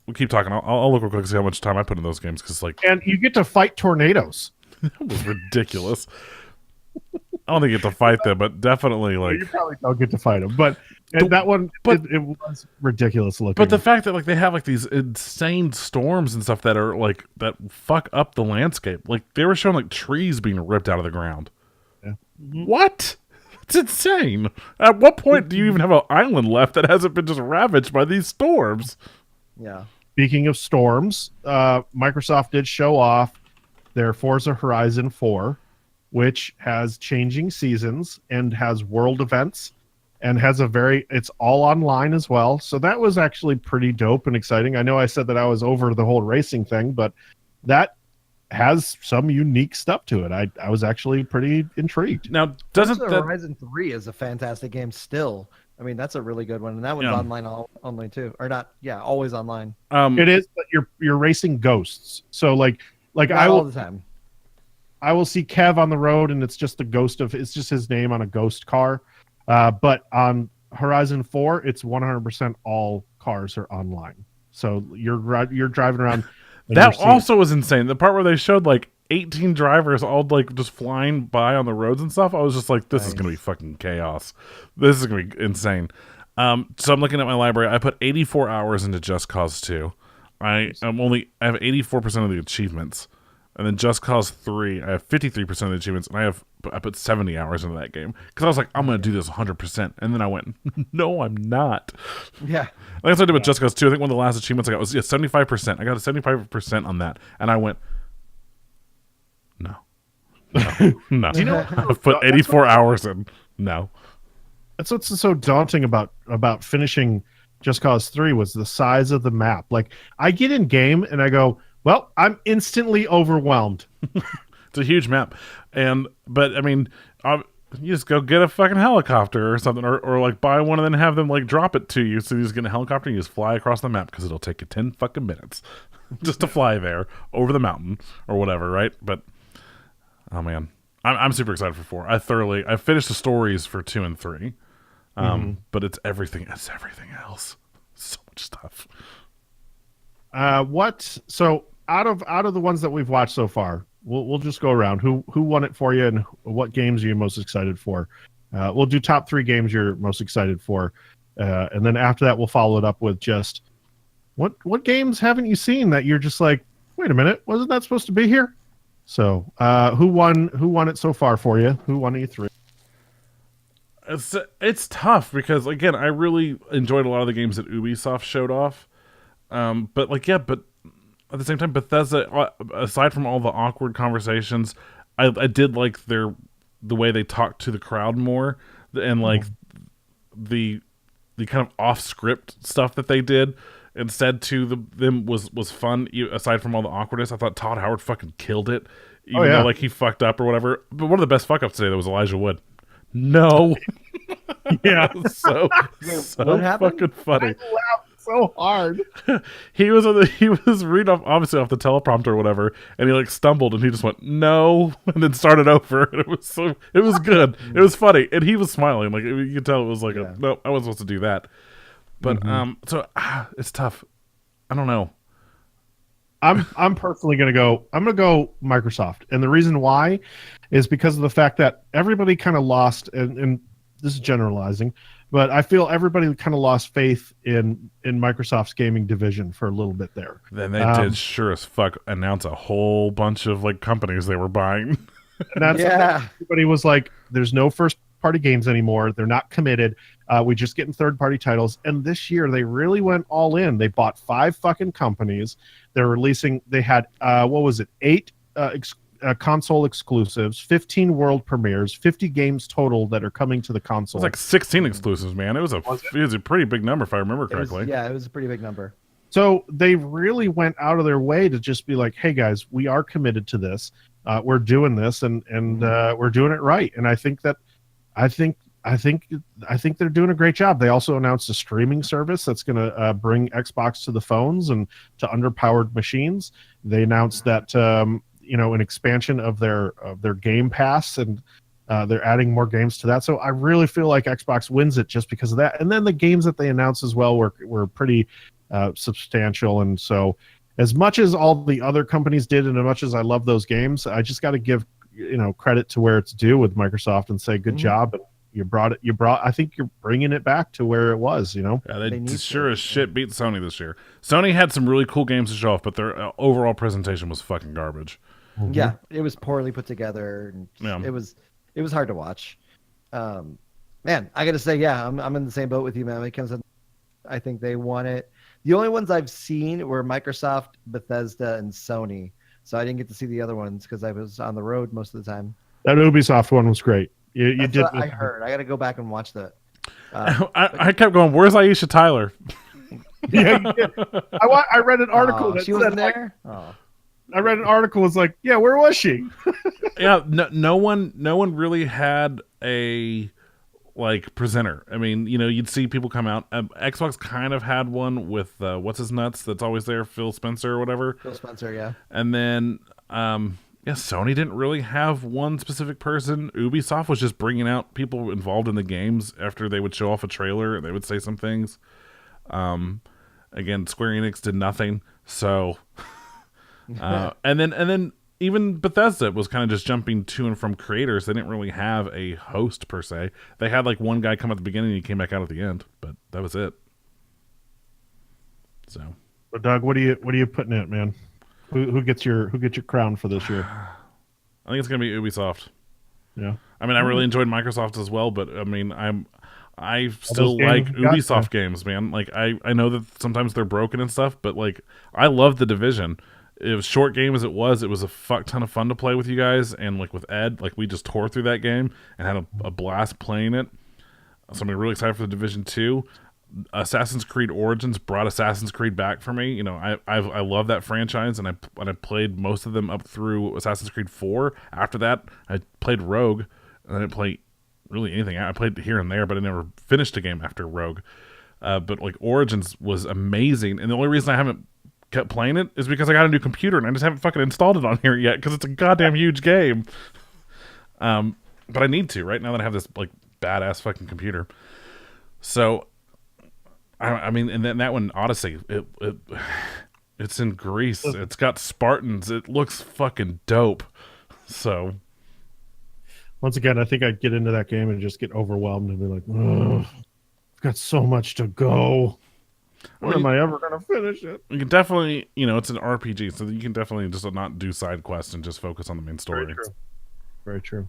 We'll keep talking. I'll look real quick and see how much time I put in those games because like and you get to fight tornadoes. that was ridiculous. I don't think you get to fight them, but definitely like You probably don't get to fight them, but that one it was ridiculous looking. But the fact that like they have like these insane storms and stuff that are like that fuck up the landscape. Like they were showing like trees being ripped out of the ground. Yeah. What? It's insane. At what point do you even have an island left that hasn't been just ravaged by these storms? Yeah. Speaking of storms, Microsoft did show off their Forza Horizon 4, which has changing seasons and has world events and has it's all online as well. So that was actually pretty dope and exciting. I know I said that I was over the whole racing thing, but that has some unique stuff to it. I was actually pretty intrigued. Now, doesn't Forza that Horizon 3 is a fantastic game still. I mean, that's a really good one, and that one's Yeah. online too, or not? Yeah, always online. It is, but you're racing ghosts. So like Not I all will the time. I will see Kev on the road, and it's just it's just his name on a ghost car. But on Horizon 4, it's 100% all cars are online. So you're driving around. and that you're seeing- also was insane. The part where they showed like 18 drivers all like just flying by on the roads and stuff. I was just like, this is gonna be fucking chaos. This is gonna be insane. So I'm looking at my library. I put 84 hours into Just Cause 2. I have 84% of the achievements. And then Just Cause 3, I have 53% of the achievements, and I put 70 hours into that game because I was like, I'm going to do this 100%. And then I went, no, I'm not. Yeah. Like I said with Just Cause 2, I think one of the last achievements I got was 75%. I got a 75% on that, and I went, no. No. Do you know I've put 84 hours in. No. That's what's so daunting about finishing Just Cause 3 was the size of the map. Like I get in game and I go, well, I'm instantly overwhelmed. It's a huge map, but I mean, You just go get a fucking helicopter or something, or like buy one and then have them like drop it to you. So you just get a helicopter and you just fly across the map because it'll take you 10 fucking minutes just to fly there over the mountain or whatever, right? But oh man, I'm super excited for 4. I finished the stories for 2 and 3, but it's everything. It's everything else. So much stuff. So out of the ones that we've watched so far, we'll just go around. Who won it for you, and what games are you most excited for? We'll do top 3 games you're most excited for, and then after that, we'll follow it up with just what games haven't you seen that you're just like, wait a minute, wasn't that supposed to be here? So, who won it so far for you? Who won E3? It's tough because again, I really enjoyed a lot of the games that Ubisoft showed off, but at the same time, Bethesda, aside from all the awkward conversations, I did like the way they talked to the crowd more, and like the kind of off script stuff that they did instead to them was fun. Aside from all the awkwardness, I thought Todd Howard fucking killed it, even though like he fucked up or whatever. But one of the best fuck ups today that was Elijah Wood. No, Yeah, so what happened? fucking funny. I laughed so hard. He was reading obviously off the teleprompter or whatever, and he like stumbled and he just went no, and then started over. And it was good. It was funny, and he was smiling. Like you could tell it was like no, I wasn't supposed to do that. But it's tough. I don't know. I'm personally going to go. I'm going to go Microsoft, and the reason why is because of the fact that everybody kind of lost, and this is generalizing, but I feel everybody kind of lost faith in Microsoft's gaming division for a little bit there. Then they did sure as fuck announce a whole bunch of like companies they were buying. And that's everybody was like, "There's no first party games anymore. They're not committed. We just getting third party titles." And this year they really went all in. They bought 5 fucking companies. They're releasing. They had 8 console exclusives, 15 world premieres, 50 games total that are coming to the It console. was like 16 exclusives, man. It was a pretty big number if I remember correctly. It was a pretty big number. So they really went out of their way to just be like, "Hey guys, we are committed to this. We're doing this, and we're doing it right." And I think they're doing a great job. They also announced a streaming service that's going to bring Xbox to the phones and to underpowered machines. They announced that an expansion of their Game Pass, and they're adding more games to that. So I really feel like Xbox wins it just because of that. And then the games that they announced as well were pretty substantial. And so as much as all the other companies did, and as much as I love those games, I just got to give credit to where it's due with Microsoft and say good job. And I think you're bringing it back to where it was, Yeah, they sure as shit beat Sony this year. Sony had some really cool games to show off, but their overall presentation was fucking garbage. Yeah, it was poorly put together. And it was hard to watch. Man, I got to say, I'm in the same boat with you, man. When it comes to, I think they won it. The only ones I've seen were Microsoft, Bethesda, and Sony. So I didn't get to see the other ones because I was on the road most of the time. That Ubisoft one was great. You did. I heard. I got to go back and watch that. I kept going, where's Aisha Tyler? Yeah, you did. I read an article that she said, wasn't there. I read an article was like, yeah, where was she? Yeah, no one really had a like presenter. I mean, you'd see people come out. Xbox kind of had one with what's his nuts that's always there, Phil Spencer or whatever. Phil Spencer, yeah. And then Sony didn't really have one specific person. Ubisoft was just bringing out people involved in the games after they would show off a trailer and they would say some things. Again, Square Enix did nothing. So, and then even Bethesda was kind of just jumping to and from creators. They didn't really have a host per se. They had like one guy come at the beginning and he came back out at the end, but that was it. So, Doug, what are you putting it, man? Who gets your crown for this year? I think it's gonna be Ubisoft. Yeah. I mean, I really enjoyed Microsoft as well, but I mean, I still like Ubisoft games, man. Like I know that sometimes they're broken and stuff, but like I love The Division. It was short game as it was a fuck ton of fun to play with you guys, and like with Ed, like we just tore through that game and had a blast playing it. So I'm really excited for The Division 2. Assassin's Creed Origins brought Assassin's Creed back for me. I love that franchise, and I played most of them up through Assassin's Creed 4. After that, I played Rogue, and I didn't play really anything. I played here and there, but I never finished a game after Rogue. But like Origins was amazing, and the only reason I haven't kept playing it is because I got a new computer and I just haven't fucking installed it on here yet because it's a goddamn huge game. But I need to right now that I have this like badass fucking computer. So, I mean, and then that one, Odyssey, it's in Greece. It's got Spartans. It looks fucking dope. So, once again, I think I'd get into that game and just get overwhelmed and be like, "Ugh, I've got so much to go. When am I ever going to finish it?" You can definitely, it's an RPG, so you can definitely just not do side quests and just focus on the main story. Very true. Very true.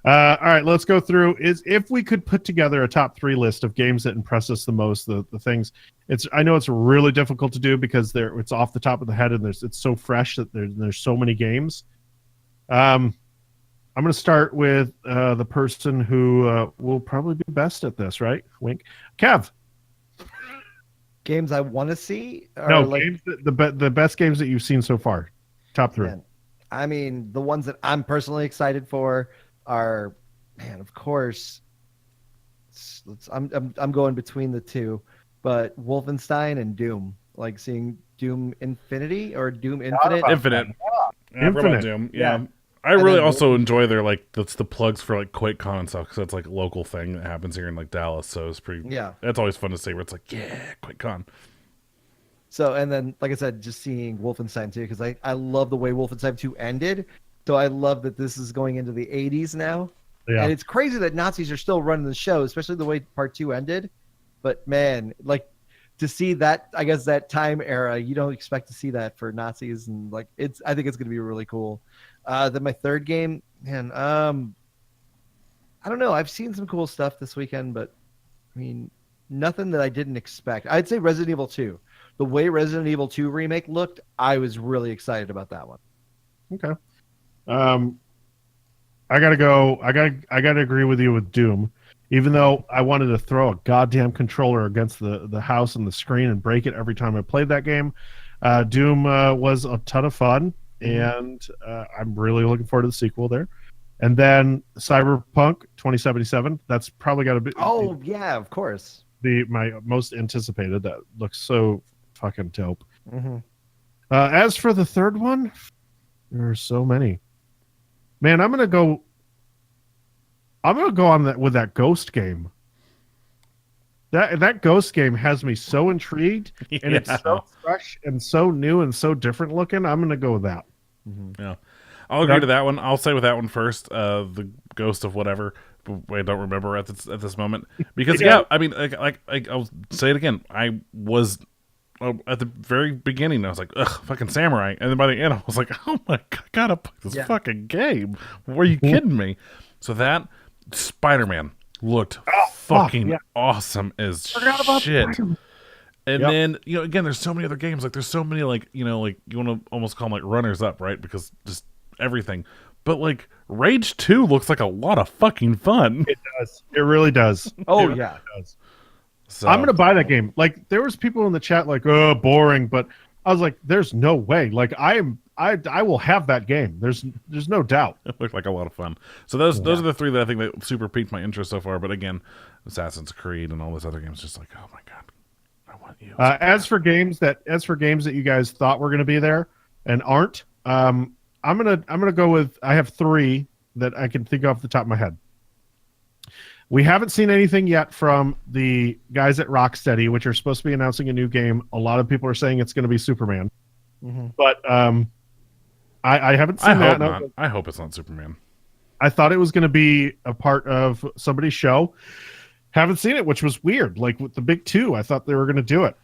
All right, let's go through. If we could put together a top 3 list of games that impress us the most, the things. I know it's really difficult to do because it's off the top of the head and it's so fresh that there's so many games. I'm going to start with the person who will probably be best at this, right? Wink. Kev. Games I want to see? No, games the best games that you've seen so far. Top 3. Man, I mean, the ones that I'm personally excited for are, man, of course. I'm going between the two, but Wolfenstein and Doom. Like seeing Doom Infinity or Doom Infinite. Infinite. Yeah, Infinite. Doom. Yeah. Yeah. I really also enjoy their that's the plugs for like QuakeCon and stuff because that's like a local thing that happens here in like Dallas, so it's pretty. Yeah, that's always fun to see where it's like, yeah, QuakeCon. So and then like I said, just seeing Wolfenstein 2 because I love the way Wolfenstein 2 ended. So I love that this is going into the 80s now, and it's crazy that Nazis are still running the show, especially the way Part 2 ended. But man, like to see that, I guess that time era, you don't expect to see that for Nazis, and like I think it's going to be really cool. Then my third game, man, I don't know. I've seen some cool stuff this weekend, but I mean, nothing that I didn't expect. I'd say Resident Evil 2. The way Resident Evil 2 remake looked, I was really excited about that one. Okay. I gotta go. I gotta agree with you with Doom. Even though I wanted to throw a goddamn controller against the house and the screen and break it every time I played that game, Doom was a ton of fun, and I'm really looking forward to the sequel there. And then Cyberpunk 2077. That's probably got to be. Oh yeah, of course. My most anticipated. That looks so fucking dope. Mm-hmm. As for the third one, there are so many. Man, I'm gonna go on that with that Ghost game. That Ghost game has me so intrigued, and it's so fresh and so new and so different looking. I'm gonna go with that. Mm-hmm. Yeah, I'll agree to that one. I'll say with that one first. The Ghost of whatever. I don't remember at this moment because I mean, like I'll say it again. I was. At the very beginning, I was like, ugh, fucking samurai. And then by the end, I was like, oh my God, I gotta play this fucking game. Were you kidding me? So that Spider-Man looked fucking awesome as shit. And then, again, there's so many other games. Like, there's so many, like, you want to almost call them, like, runners up, right? Because just everything. But, like, Rage 2 looks like a lot of fucking fun. It does. It really does. Oh, it yeah. Really does. So, I'm gonna buy that game. Like there was people in the chat like, "Oh, boring," but I was like, "There's no way." Like I will have that game. There's no doubt. It looked like a lot of fun. So those are the 3 that I think that super piqued my interest so far. But again, Assassin's Creed and all those other games, just like, oh my God, I want you. As for games that you guys thought were gonna be there and aren't, I'm gonna go with. I have 3 that I can think off the top of my head. We haven't seen anything yet from the guys at Rocksteady, which are supposed to be announcing a new game. A lot of people are saying it's going to be Superman, but I haven't seen that. I hope it's not Superman. I thought it was going to be a part of somebody's show. Haven't seen it, which was weird. Like with the big 2, I thought they were going to do it.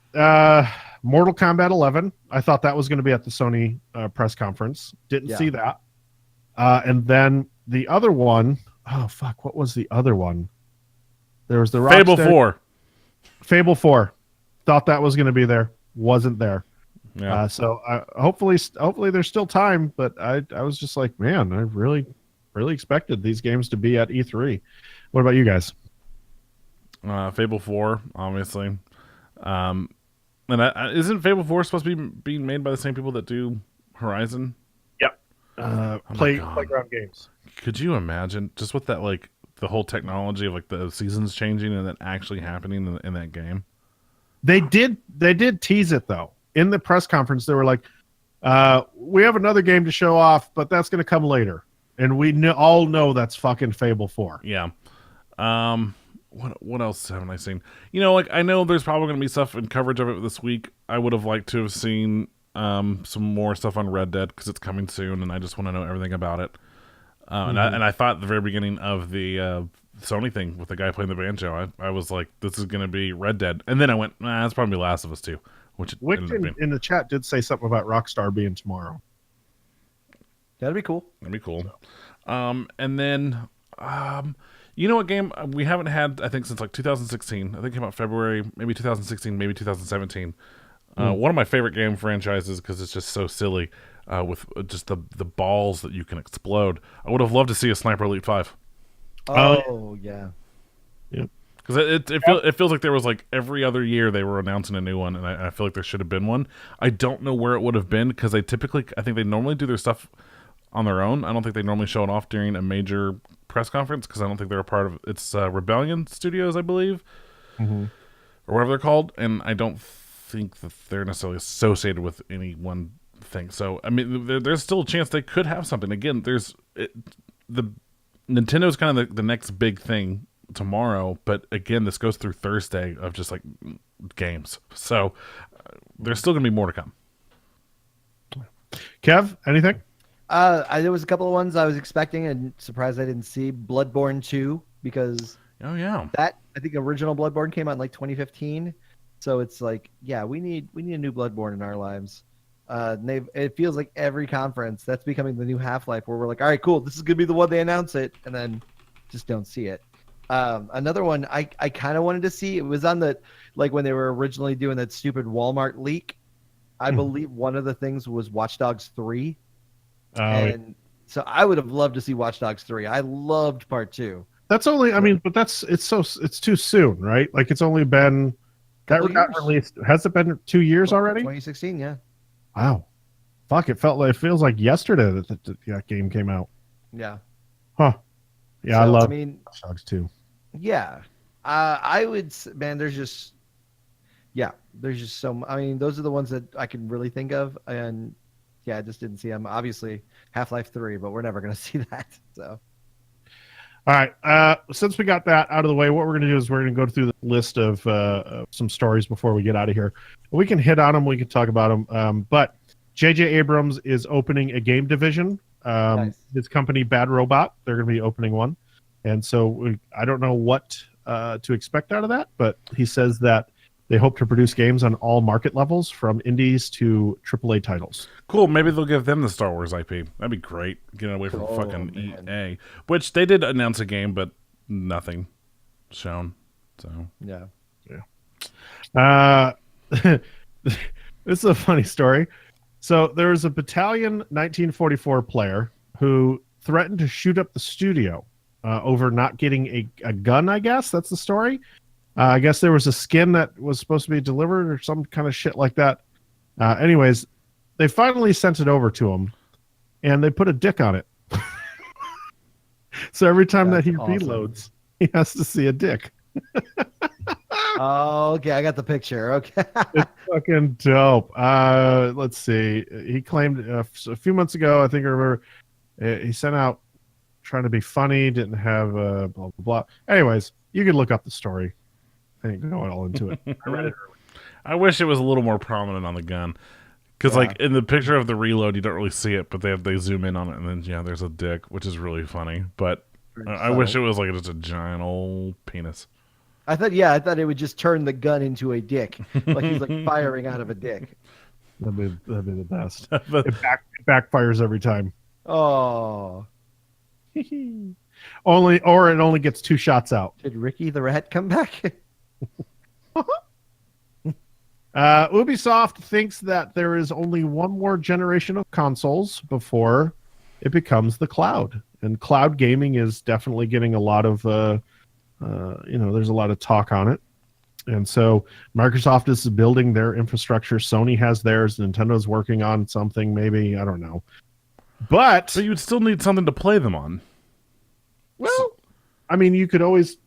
Mortal Kombat 11. I thought that was going to be at the Sony press conference. Didn't see that. And then the other one. Oh fuck! What was the other one? There was the Fable 4. Fable 4. Thought that was going to be there. Wasn't there. Yeah. So hopefully there's still time. But I was just like, man, I really expected these games to be at E3. What about you guys? Fable 4, obviously. And isn't Fable 4 supposed to be being made by the same people that do Horizon? Yep. Playground Games. Could you imagine just what that like the whole technology of like the seasons changing and that actually happening in that game? They did tease it though. In the press conference, they were like, we have another game to show off, but that's going to come later. And we all know that's fucking Fable 4. Yeah. What else haven't I seen? You know, like I know there's probably going to be stuff in coverage of it this week. I would have liked to have seen some more stuff on Red Dead because it's coming soon, and I just want to know everything about it. And I thought at the very beginning of the Sony thing with the guy playing the banjo, I was like, this is going to be Red Dead. And then I went, nah, it's probably Last of Us 2, which it ended up being. In the chat did say something about Rockstar being tomorrow. That'd be cool. That'd be cool. And then, you know what game we haven't had, I think, since like 2016. I think it came out February, maybe 2016, maybe 2017. One of my favorite game franchises because it's just so silly with just the balls that you can explode. I would have loved to see a Sniper Elite 5. Oh, yeah. Yep. Because it feels like there was like every other year they were announcing a new one, and I feel like there should have been one. I don't know where it would have been because I think they normally do their stuff on their own. I don't think they normally show it off during a major press conference because I don't think they're a part of it's Rebellion Studios, I believe, or whatever they're called, and I don't think that they're necessarily associated with any one thing. So I mean, there's still a chance they could have something. Again, the Nintendo's kind of the next big thing tomorrow, but again, this goes through Thursday of just like games. So there's still gonna be more to come. Kev, anything? There was a couple of ones I was expecting and surprised I didn't see. Bloodborne 2, because Oh yeah, that I think original Bloodborne came out in like 2015. So it's like, yeah, we need a new Bloodborne in our lives. It feels like every conference that's becoming the new Half-Life, where we're like, all right, cool, this is gonna be the one they announce it, and then just don't see it. Another one I kind of wanted to see. It was on the when they were originally doing that stupid Walmart leak. I believe one of the things was Watch Dogs 3. And so I would have loved to see Watch Dogs 3. I loved part 2. That's only, I mean, but it's too soon, right? Like it's only been that got released. Has it been 2 years already? 2016, yeah. Wow, fuck! It feels like yesterday that game came out. Yeah. Huh. Yeah, So, I love I mean, Watch Dogs too. yeah. I would, man. There's just so. I mean, those are the ones that I can really think of, and yeah, I just didn't see them. Obviously, Half-Life 3, but we're never going to see that. So, all right. Since we got that out of the way, what we're going to do is we're going to go through the list of some stories before we get out of here. We can hit on them. We can talk about them. But J.J. Abrams is opening a game division. Nice. His company, Bad Robot, they're going to be opening one. And so I don't know what to expect out of that, but he says that they hope to produce games on all market levels, from indies to AAA titles. cool. Maybe they'll give them the Star Wars IP. That'd be great. Getting away from fucking EA, which they did announce a game, but nothing shown. So yeah. This is a funny story. So there was a Battalion 1944 player who threatened to shoot up the studio over not getting a gun, I guess. That's the story. I guess there was a skin that was supposed to be delivered or some kind of shit like that. Anyways, they finally sent it over to him, and they put a dick on it. So every time That's that he awesome. reloads, he has to see a dick. Oh, okay. I got the picture. Okay. It's fucking dope. Let's see. He claimed a few months ago, I think I remember, he sent out trying to be funny, didn't have blah, blah, blah. Anyways, you can look up the story. I ain't going all into it. I read it early. I wish it was a little more prominent on the gun, because like in the picture of the reload, you don't really see it, but they zoom in on it, and then there's a dick, which is really funny. But I wish it was like just a giant old penis. I thought it would just turn the gun into a dick, like he's like firing out of a dick. That'd be the best. It backfires every time. Oh, It only gets 2 shots out. did Ricky the Rat come back? Ubisoft thinks that there is only one more generation of consoles before it becomes the cloud, and cloud gaming is definitely getting a lot of there's a lot of talk on it. And so Microsoft is building their infrastructure, Sony has theirs, Nintendo's working on something, maybe, I don't know, but you would still need something to play them on. well, I mean, you could always,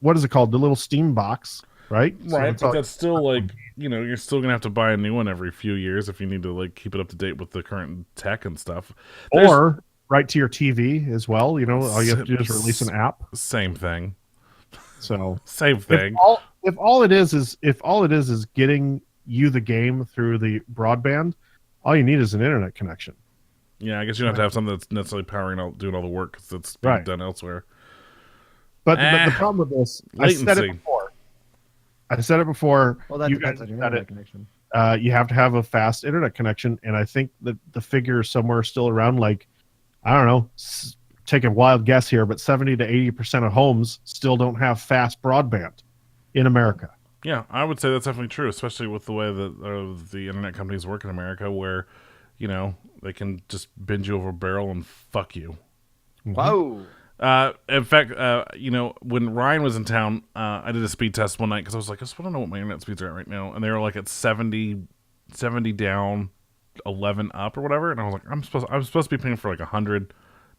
what is it called? The little Steam box, right? So Right, it's but all- that's still like, you're still gonna have to buy a new one every few years if you need to like keep it up to date with the current tech and stuff. or right to your TV as well. All you have to do is release an app. Same thing. So Same thing. if all it is getting you the game through the broadband, all you need is an internet connection. Yeah, I guess you don't have to have something that's necessarily doing all the work because it's being Right. done elsewhere. But the problem with this, Latency. I said it before. Well, that you depends guys on your said internet it. connection. You have to have a fast internet connection, and I think that the figure is somewhere still around, like, I don't know, take a wild guess here, but 70 to 80% of homes still don't have fast broadband in America. Yeah, I would say that's definitely true, especially with the way that the internet companies work in America, where they can just bend you over a barrel and fuck you. Whoa. In fact, when Ryan was in town, I did a speed test one night because I was like, I just want to know what my internet speeds are at right now, and they were like at 70 down, 11 up or whatever, and I was like, I'm supposed to be paying for like 100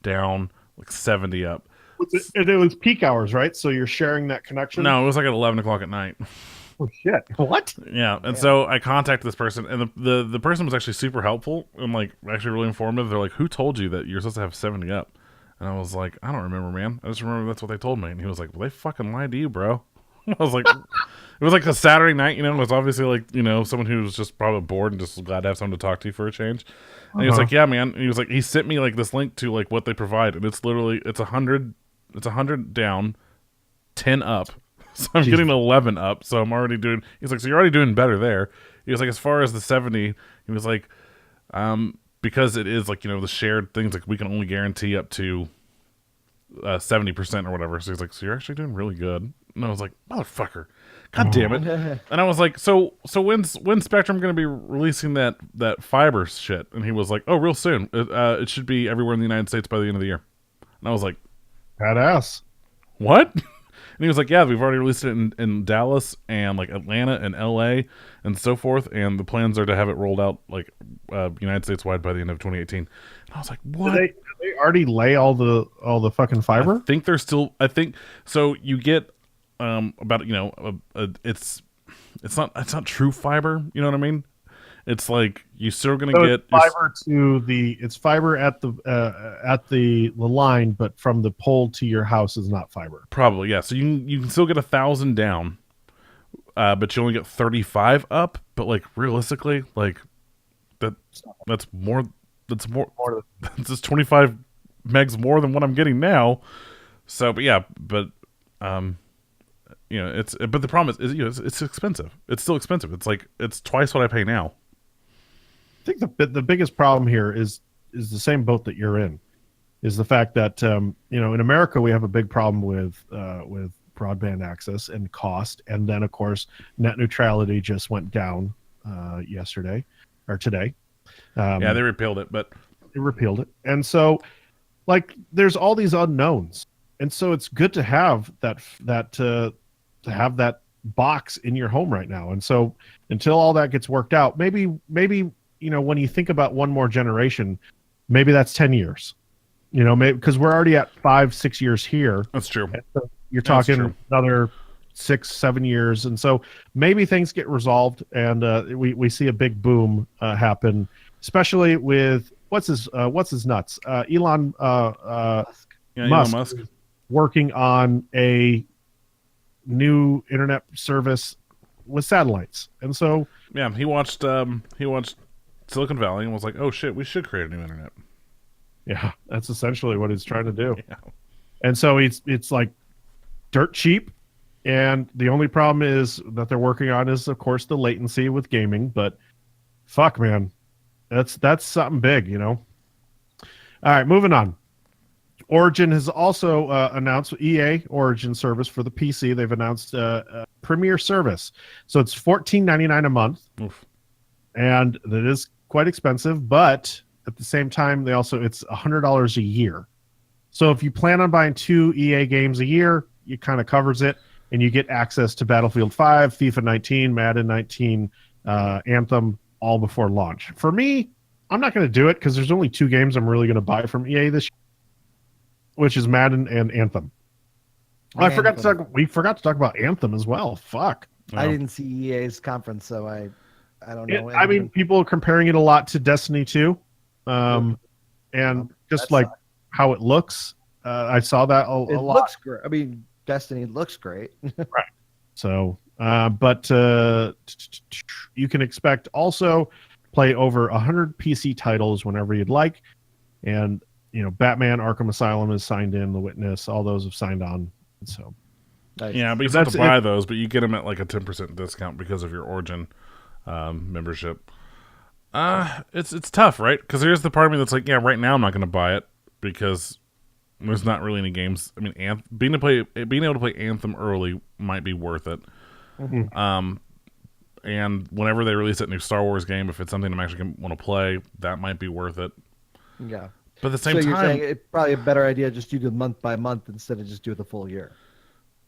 down, like 70 up. It was peak hours, right? So you're sharing that connection? No, it was like at 11 o'clock at night. Oh, shit. What? Yeah, and so I contacted this person, and the person was actually super helpful and like actually really informative. They're like, "Who told you that you're supposed to have 70 up?" And I was like, "I don't remember, man. I just remember that's what they told me." And he was like, "Well, they fucking lied to you, bro." I was like, it was like a Saturday night, it was obviously like someone who was just probably bored and just glad to have someone to talk to for a change. And he was like, "Yeah, man." And he was like, he sent me like this link to like what they provide, and it's literally it's 100 down, 10 up. So I'm getting 11 up, so I'm already doing. He's like, so you're already doing better there. He was like, as far as the 70, he was like, because it is like the shared things, like we can only guarantee up to 70% or whatever. So he's like, so you're actually doing really good. And I was like, motherfucker, god damn it. And I was like, so when's Spectrum going to be releasing that fiber shit? And he was like, oh, real soon. It should be everywhere in the United States by the end of the year. And I was like, badass. What? And he was like, yeah, we've already released it in Dallas and like Atlanta and LA and so forth, and the plans are to have it rolled out like United States wide by the end of 2018. And I was like, what? Did they already lay all the fucking fiber? I think they're still. I think so. You get about it's not true fiber. You know what I mean? It's like you're still gonna get fiber it's fiber at the line, but from the pole to your house is not fiber. Probably, yeah. So you can still get 1,000 down, but you only get 35 up. But like realistically, like that's more. That's That's just 25 megs more than what I'm getting now. So, but yeah, but it's but the problem is it's expensive. It's still expensive. It's like it's twice what I pay now. I think the biggest problem here is the same boat that you're in, is the fact that in America we have a big problem with broadband access and cost, and then of course net neutrality just went down yesterday or today. Yeah, they repealed it, but they repealed it, and so like there's all these unknowns, and so it's good to have that box in your home right now, and so until all that gets worked out, maybe when you think about one more generation, maybe that's 10 years, maybe because we're already at 5-6 years here. That's true. So you're talking another 6-7 years. And so maybe things get resolved and we see a big boom happen, especially with what's his nuts? Elon Musk is working on a new internet service with satellites. And so yeah, he watched Silicon Valley and was like, oh shit, we should create a new internet. Yeah, that's essentially what he's trying to do. Yeah. And so it's like dirt cheap, and the only problem is that they're working on is of course the latency with gaming, but fuck man, that's something big. All right, moving on. Origin has also announced EA Origin service for the PC. They've announced a Premier service, so it's $14.99 a month. Oof. And that is quite expensive, but at the same time, it's $100 a year. So if you plan on buying 2 EA games a year, it kind of covers it, and you get access to Battlefield 5, FIFA 19, Madden 19, Anthem, all before launch. For me, I'm not going to do it because there's only 2 games I'm really going to buy from EA this year. which is Madden and Anthem. Oh, Anthem. we forgot to talk about Anthem as well. Fuck. I didn't see EA's conference, so I don't know. I mean, people are comparing it a lot to Destiny 2, and just like how it looks. I saw that a lot. It looks great. I mean, Destiny looks great. Right. So, but you can expect also play over 100 PC titles whenever you'd like, and Batman: Arkham Asylum is signed in, The Witness, all those have signed on. So, Nice. Yeah, but you have to buy those, but you get them at like a 10% discount because of your Origin membership. It's tough, right? Because there's the part of me that's like, yeah, right now I'm not going to buy it because there's not really any games. I mean, being able to play Anthem early might be worth it. Mm-hmm. And whenever they release that new Star Wars game, if it's something I'm actually going to want to play, that might be worth it. Yeah. But at the same so you're time, saying it's probably a better idea just do the month by month instead of just do the full year.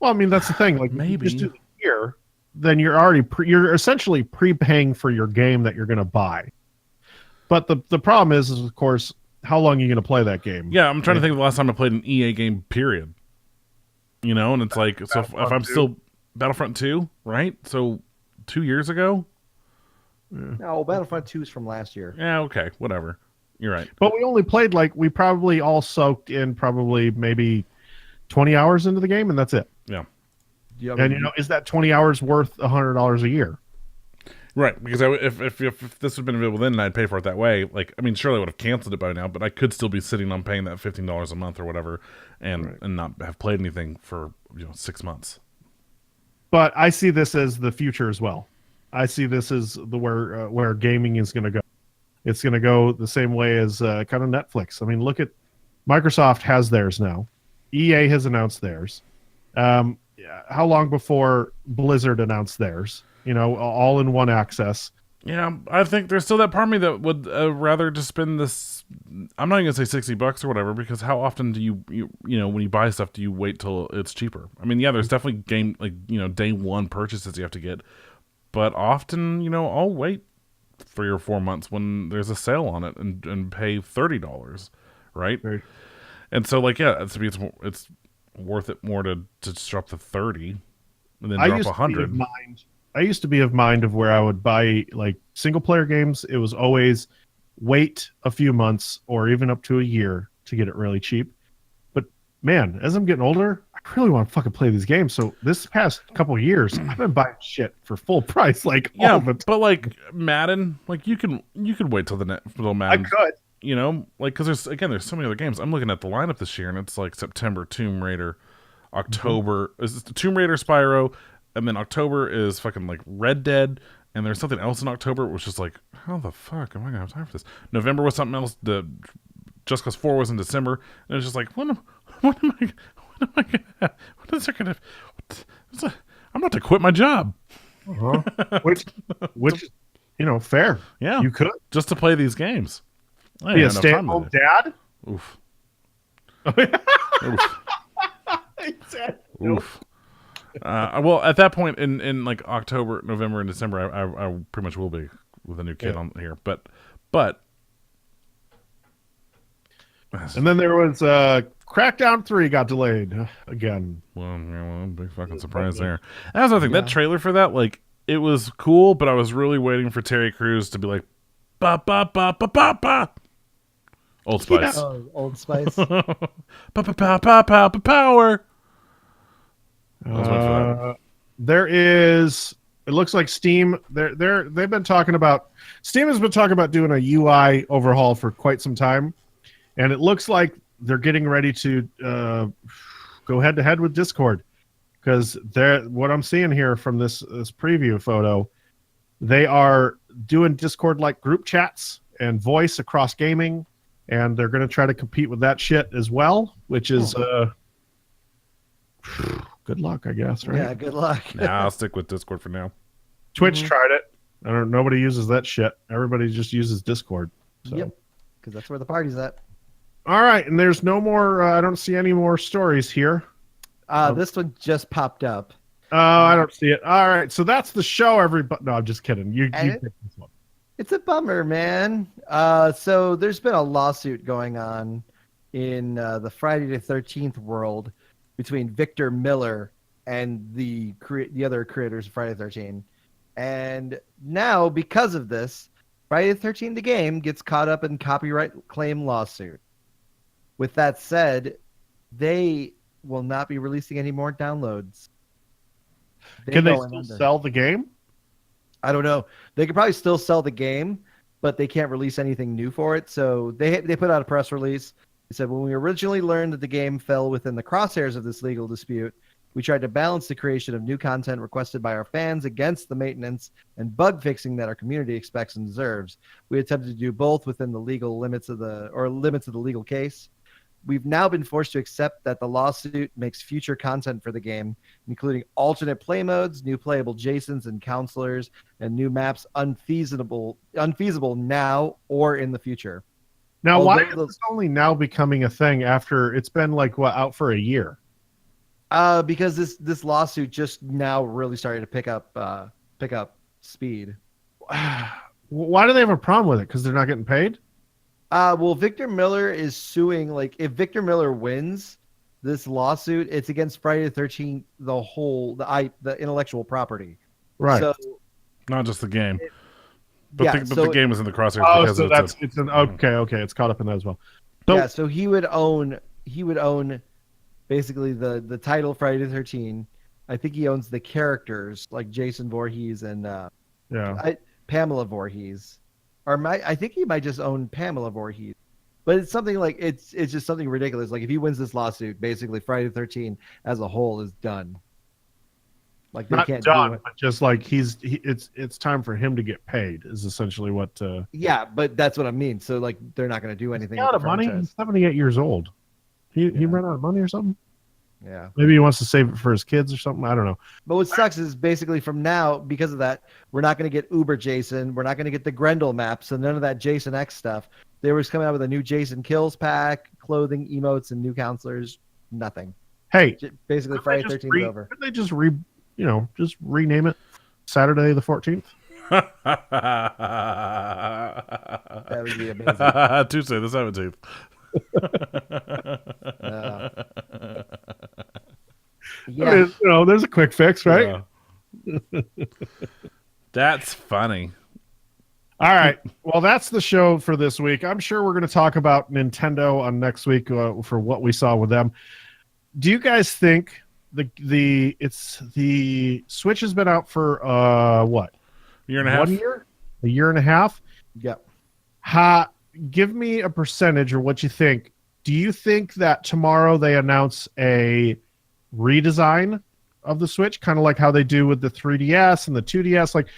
well, I mean, that's the thing. Like, Maybe. if you just do the year, then you're already you're essentially prepaying for your game that you're going to buy. But the problem is of course, how long are you going to play that game? yeah, I'm trying to think of the last time I played an EA game, period. And it's like, so if I'm 2. still Battlefront 2, right? So 2 years ago? No, Battlefront 2 is from last year. Yeah, okay, whatever. You're right. But we only played we probably all soaked in probably maybe 20 hours into the game, and that's it. Yeah. Yeah, And is that 20 hours worth $100 a year? Right, because if this had been available then and I'd pay for it that way, like, I mean, surely I would have canceled it by now, but I could still be sitting on paying that $15 a month or whatever and not have played anything for 6 months. But I see this as the future as well. I see this as where gaming is going to go. It's going to go the same way as kind of Netflix. I mean, look at Microsoft has theirs now. EA has announced theirs. How long before Blizzard announced theirs? All in one access. Yeah, I think there's still that part of me that would rather just spend this. I'm not even gonna say $60 or whatever, because how often do you when you buy stuff do you wait till it's cheaper? I mean, yeah, there's definitely day one purchases you have to get, but often I'll wait 3 or 4 months when there's a sale on it and pay $30, right? Right. And so it's worth it more to just drop the 30 and then I drop used 100. I used to be of mind of where I would buy single player games. It was always wait a few months or even up to a year to get it really cheap. But man, as I'm getting older, I really want to fucking play these games. So this past couple of years, I've been buying shit for full price. All of it. But Madden, you can wait till till Madden. I could. Because there's so many other games. I'm looking at the lineup this year, and it's like September Tomb Raider, October is the Tomb Raider, Spyro, and then October is fucking Red Dead, and there's something else in October, which is like, how the fuck am I gonna have time for this? November was something else. The Just Cause 4 was in December, and it's just like, I'm about to quit my job. Which fair. Yeah, you could just to play these games. Be a stay-at-home dad. Oof. Oof. Oof. Well, at that point in October, November, and December, I pretty much will be with a new kid on here. But and then there was Crackdown 3 got delayed again. Well, big fucking surprise there. That was the thing. That trailer for that, it was cool, but I was really waiting for Terry Crews to be like, ba ba ba ba ba ba. Old Spice. Oh, Old Spice. Pa pa pa pa pa power. There is. It looks like Steam. They've been talking about. Steam has been talking about doing a UI overhaul for quite some time, and it looks like they're getting ready to go head to head with Discord, because what I'm seeing here from this preview photo, they are doing Discord like group chats and voice across gaming, and they're going to try to compete with that shit as well, which is good luck, I guess, right? Yeah, good luck. Nah, I'll stick with Discord for now. Twitch tried it. Nobody uses that shit. Everybody just uses Discord. So. Yep, because that's where the party's at. All right, and there's no more. I don't see any more stories here. This one just popped up. Oh, I don't see it. All right, so that's the show, everybody. No, I'm just kidding. You pick this one. It's a bummer, man. So there's been a lawsuit going on in the Friday the 13th world between Victor Miller and the other creators of Friday the 13th. And now, because of this, Friday the 13th, the game, gets caught up in copyright claim lawsuit. With that said, they will not be releasing any more downloads. Can they still sell the game? I don't know. They could probably still sell the game, but they can't release anything new for it. So they put out a press release. They said, when we originally learned that the game fell within the crosshairs of this legal dispute, we tried to balance the creation of new content requested by our fans against the maintenance and bug fixing that our community expects and deserves. We attempted to do both within the legal limits of the legal case. We've now been forced to accept that the lawsuit makes future content for the game, including alternate play modes, new playable Jasons and counselors, and new maps unfeasible now or in the future. Now, why is this only now becoming a thing after it's been out for a year? Because this lawsuit just now really started to pick up speed. Why do they have a problem with it? Because they're not getting paid? Well, Victor Miller is suing. Like, if Victor Miller wins this lawsuit, it's against Friday the 13th, the intellectual property. Right. So, not just the game. But the game is in the crosshairs. Oh, so it's an okay. It's caught up in that as well. So, so he would own basically the title Friday the 13th. I think he owns the characters like Jason Voorhees and Pamela Voorhees. I think he might just own Pamela Voorhees. But it's something like it's just something ridiculous. Like, if he wins this lawsuit, basically Friday the 13th as a whole is done. Like, they can't do it. But just like it's time for him to get paid is essentially what. Yeah, but that's what I mean. So like, they're not going to do anything. He's out of money. He's 78 years old. He ran out of money or something. Yeah. Maybe he wants to save it for his kids or something. I don't know. But what sucks is basically from now, because of that, we're not going to get Uber Jason. We're not going to get the Grendel map. So none of that Jason X stuff. They were coming out with a new Jason Kills pack, clothing, emotes, and new counselors. Nothing. Hey, basically Friday 13th is over. Could they just rename it Saturday the 14th? That would be amazing. Tuesday the 17th. Yeah. I mean, there's a quick fix, right? Yeah. That's funny. All right. Well, that's the show for this week. I'm sure we're going to talk about Nintendo on next week for what we saw with them. Do you guys think the Switch has been out for what? Year and a half? 1 year? A year and a half? Yep. Give me a percentage or what you think. Do you think that tomorrow they announce a redesign of the Switch, kind of like how they do with the 3DS and the 2DS? Like,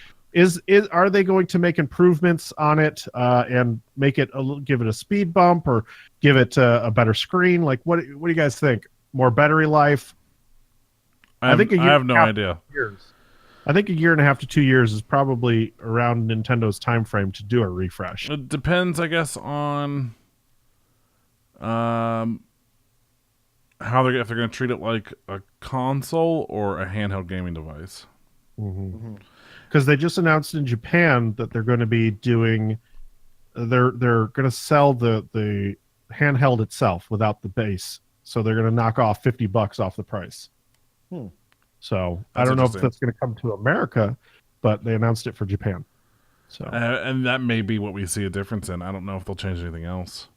are they going to make improvements on it and make it give it a speed bump or give it a better screen? Like, what do you guys think? More battery life? I have no idea. I think a year and a half to 2 years is probably around Nintendo's time frame to do a refresh. It depends, I guess, on how if they're going to treat it like a console or a handheld gaming device. Because they just announced in Japan that they're going to be doing, they're going to sell the handheld itself without the base. So they're going to knock off $50 off the price. So I don't know if that's going to come to America, but they announced it for Japan. So and that may be what we see a difference in. I don't know if they'll change anything else.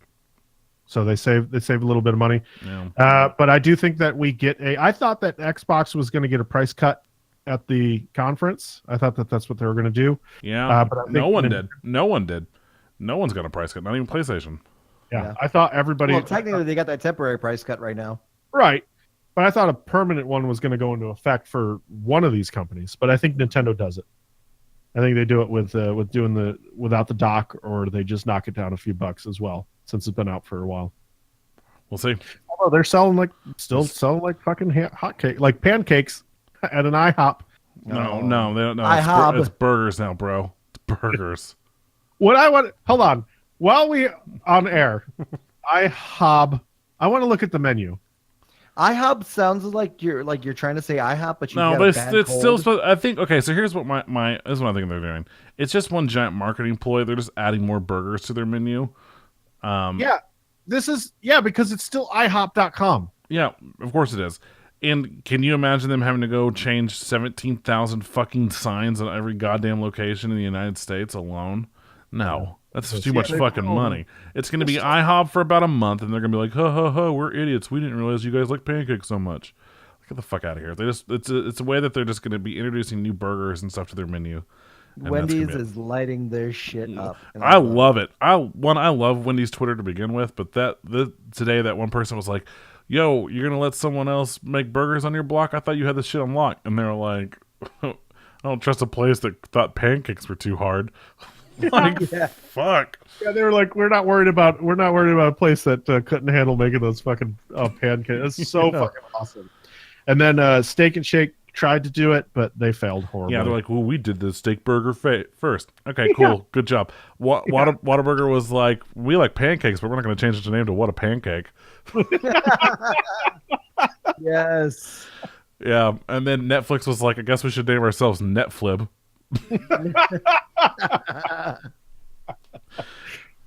So they save a little bit of money. Yeah. But I do think that I thought that Xbox was going to get a price cut at the conference. I thought that that's what they were going to do. Yeah. But no one did. No one did. No one's got a price cut. Not even PlayStation. Yeah. I thought everybody. Well, technically, they got that temporary price cut right now. Right. But I thought a permanent one was going to go into effect for one of these companies. But I think Nintendo does it. I think they do it with doing without the dock, or they just knock it down a few bucks as well, since it's been out for a while. We'll see. Although they're still selling like fucking hotcakes, like pancakes at an IHOP. No, they don't know. It's burgers now, bro. It's burgers. Hold on. While we on air, IHOP. I want to look at the menu. IHOP sounds like you're trying to say IHOP, but it's still. I think okay. So here's what this is what I think they're doing. It's just one giant marketing ploy. They're just adding more burgers to their menu. Yeah, This is because it's still IHOP.com. Yeah, of course it is. And can you imagine them having to go change 17,000 fucking signs on every goddamn location in the United States alone? No. That's too much fucking money. It's going to be IHOP for about a month, and they're going to be like, ha, ha, ha, we're idiots. We didn't realize you guys like pancakes so much. Get the fuck out of here. It's a way that they're just going to be introducing new burgers and stuff to their menu. Wendy's is lighting their shit up. I love it. I love Wendy's Twitter to begin with, but today that one person was like, yo, you're going to let someone else make burgers on your block? I thought you had this shit unlocked. And they were like, I don't trust a place that thought pancakes were too hard. Like, fuck. Yeah, they were like, we're not worried about a place that couldn't handle making those fucking pancakes. It's so fucking awesome. And then Steak and Shake tried to do it, but they failed horribly. Yeah, they're like, well, we did the steak burger first. Okay, cool. Good job. Whataburger was like, we like pancakes, but we're not going to change it to name to What a Pancake. Yes. Yeah, and then Netflix was like, I guess we should name ourselves Netflib.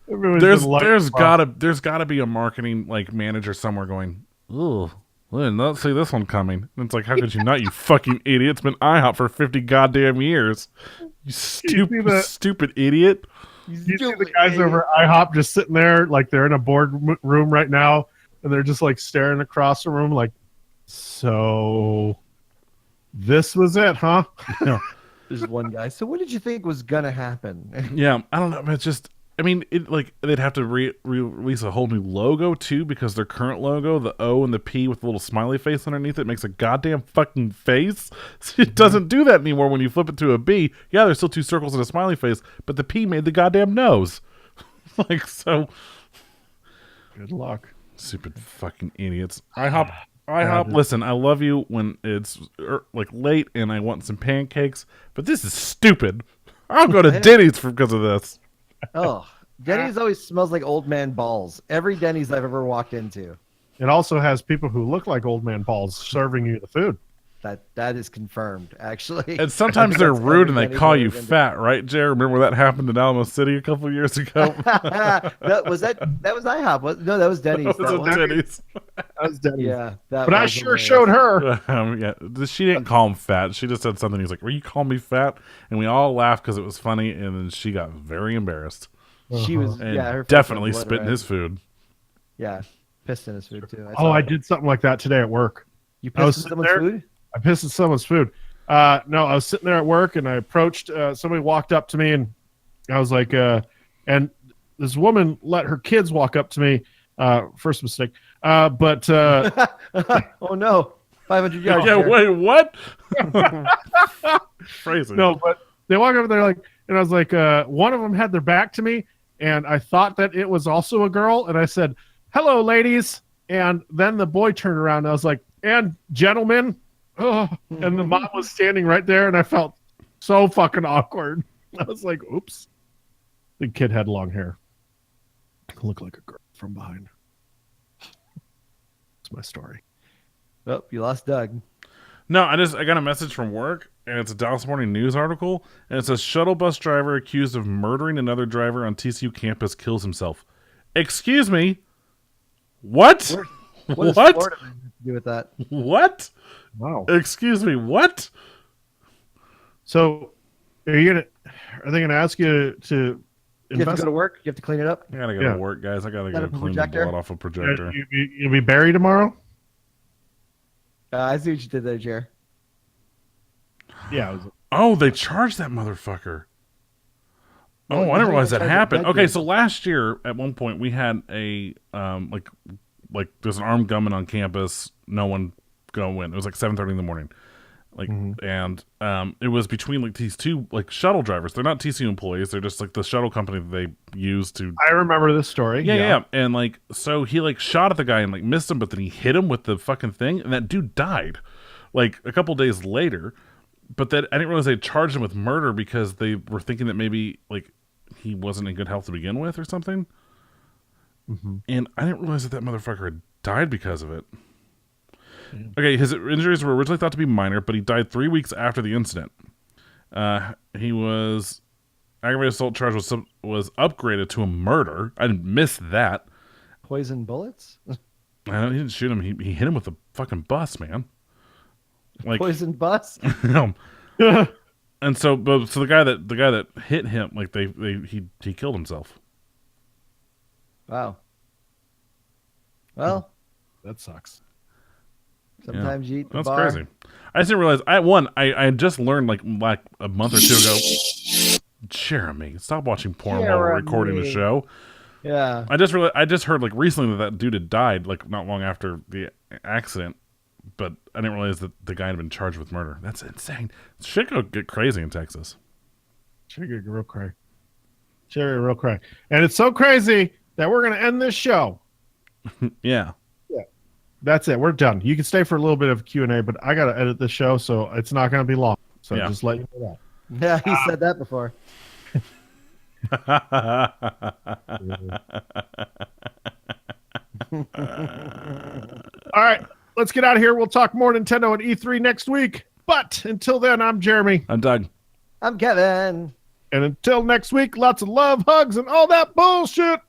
there's gotta be a marketing manager somewhere going, ooh, I did not see this one coming. And it's like, how could you not, you fucking idiot? It's been IHOP for 50 goddamn years. You stupid idiot. You see the guys over at IHOP just sitting there like they're in a board room right now, and they're just like staring across the room like, so this was it, huh? There's one guy. So what did you think was gonna happen? Yeah, I don't know. It's just, I mean, they'd have to release a whole new logo too, because their current logo, the O and the P with a little smiley face underneath it, makes a goddamn fucking face. So it doesn't do that anymore when you flip it to a B. Yeah, there's still two circles and a smiley face, but the P made the goddamn nose. So. Good luck. Stupid fucking idiots. IHOP, listen, I love you when it's late and I want some pancakes, but this is stupid. I'll go to Denny's because of this. Oh, Denny's always smells like old man balls. Every Denny's I've ever walked into. It also has people who look like old man balls serving you the food. That is confirmed, actually. And sometimes they're rude and they call you fat, right, Jer? Remember that happened in Alamo City a couple of years ago? that was IHOP. No, that was Denny's. That was Denny's. Yeah, but I sure showed her. Yeah, she didn't call him fat. She just said something. He's like, "Were you calling me fat?" And we all laughed because it was funny. And then she got very embarrassed. She was, her definitely spit in his food. Yeah, pissed in his food too. I did something like that today at work. You pissed in someone's food? I pissed in someone's food. No, I was sitting there at work and I approached. Somebody walked up to me and I was like, and this woman let her kids walk up to me. First mistake. But oh no, 500 yards. Yeah, wait, what? Crazy. No, but they walk over there and I was like, one of them had their back to me, and I thought that it was also a girl, and I said, "Hello, ladies." And then the boy turned around, and I was like, "And gentlemen." Oh, and the mom was standing right there, and I felt so fucking awkward. I was like, "Oops." The kid had long hair. Looked like a girl from behind. That's my story. Oh, you lost Doug. No, I got a message from work, and it's a Dallas Morning News article, and it says shuttle bus driver accused of murdering another driver on TCU campus kills himself. Excuse me. What? What? Does Florida have to do with that? What? Wow. Excuse me. What? So, are they gonna ask you to? You have to go to work. You have to clean it up. I gotta go to work, guys. I gotta go clean the blood off a projector. You'll be buried tomorrow. I see what you did there, Jer. Yeah. Oh, they charged that motherfucker. Oh, I didn't realize that happened. Okay, so last year at one point we had a like there's an armed gunman on campus. No one go in. It was like 7:30 in the morning. And it was between these two shuttle drivers. They're not TCU employees. They're just the shuttle company that they use to. I remember this story. Yeah. And so he shot at the guy and missed him, but then he hit him with the fucking thing, and that dude died a couple days later. But that I didn't realize they charged him with murder because they were thinking that maybe he wasn't in good health to begin with or something. Mm-hmm. And I didn't realize that motherfucker had died because of it. Okay, his injuries were originally thought to be minor, but he died 3 weeks after the incident. He was aggravated assault charge was upgraded to a murder. I missed that. Poison bullets? He didn't shoot him. He hit him with a fucking bus, man. Like Poison bus? And so the guy that hit him, like he killed himself. Wow. Well, That sucks. sometimes you eat the That's bar. crazy. I just didn't realize. I just learned like a month or two ago. Jeremy, stop watching porn while we're recording the Jeremy. show. Yeah. I just heard like recently that dude had died like not long after the accident, but I didn't realize that the guy had been charged with murder. That's insane. Shit could get crazy in Texas. Should get real cray. Should get real cray. And it's so crazy that we're going to end this show. Yeah. That's it. We're done. You can stay for a little bit of Q&A, but I got to edit the show, so it's not going to be long. So Yeah. just let you know Yeah, he said that before. that. All right. Let's get out of here. We'll talk more Nintendo and E3 next week. But until then, I'm Jeremy. I'm Doug. I'm Kevin. And until next week, lots of love, hugs, and all that bullshit.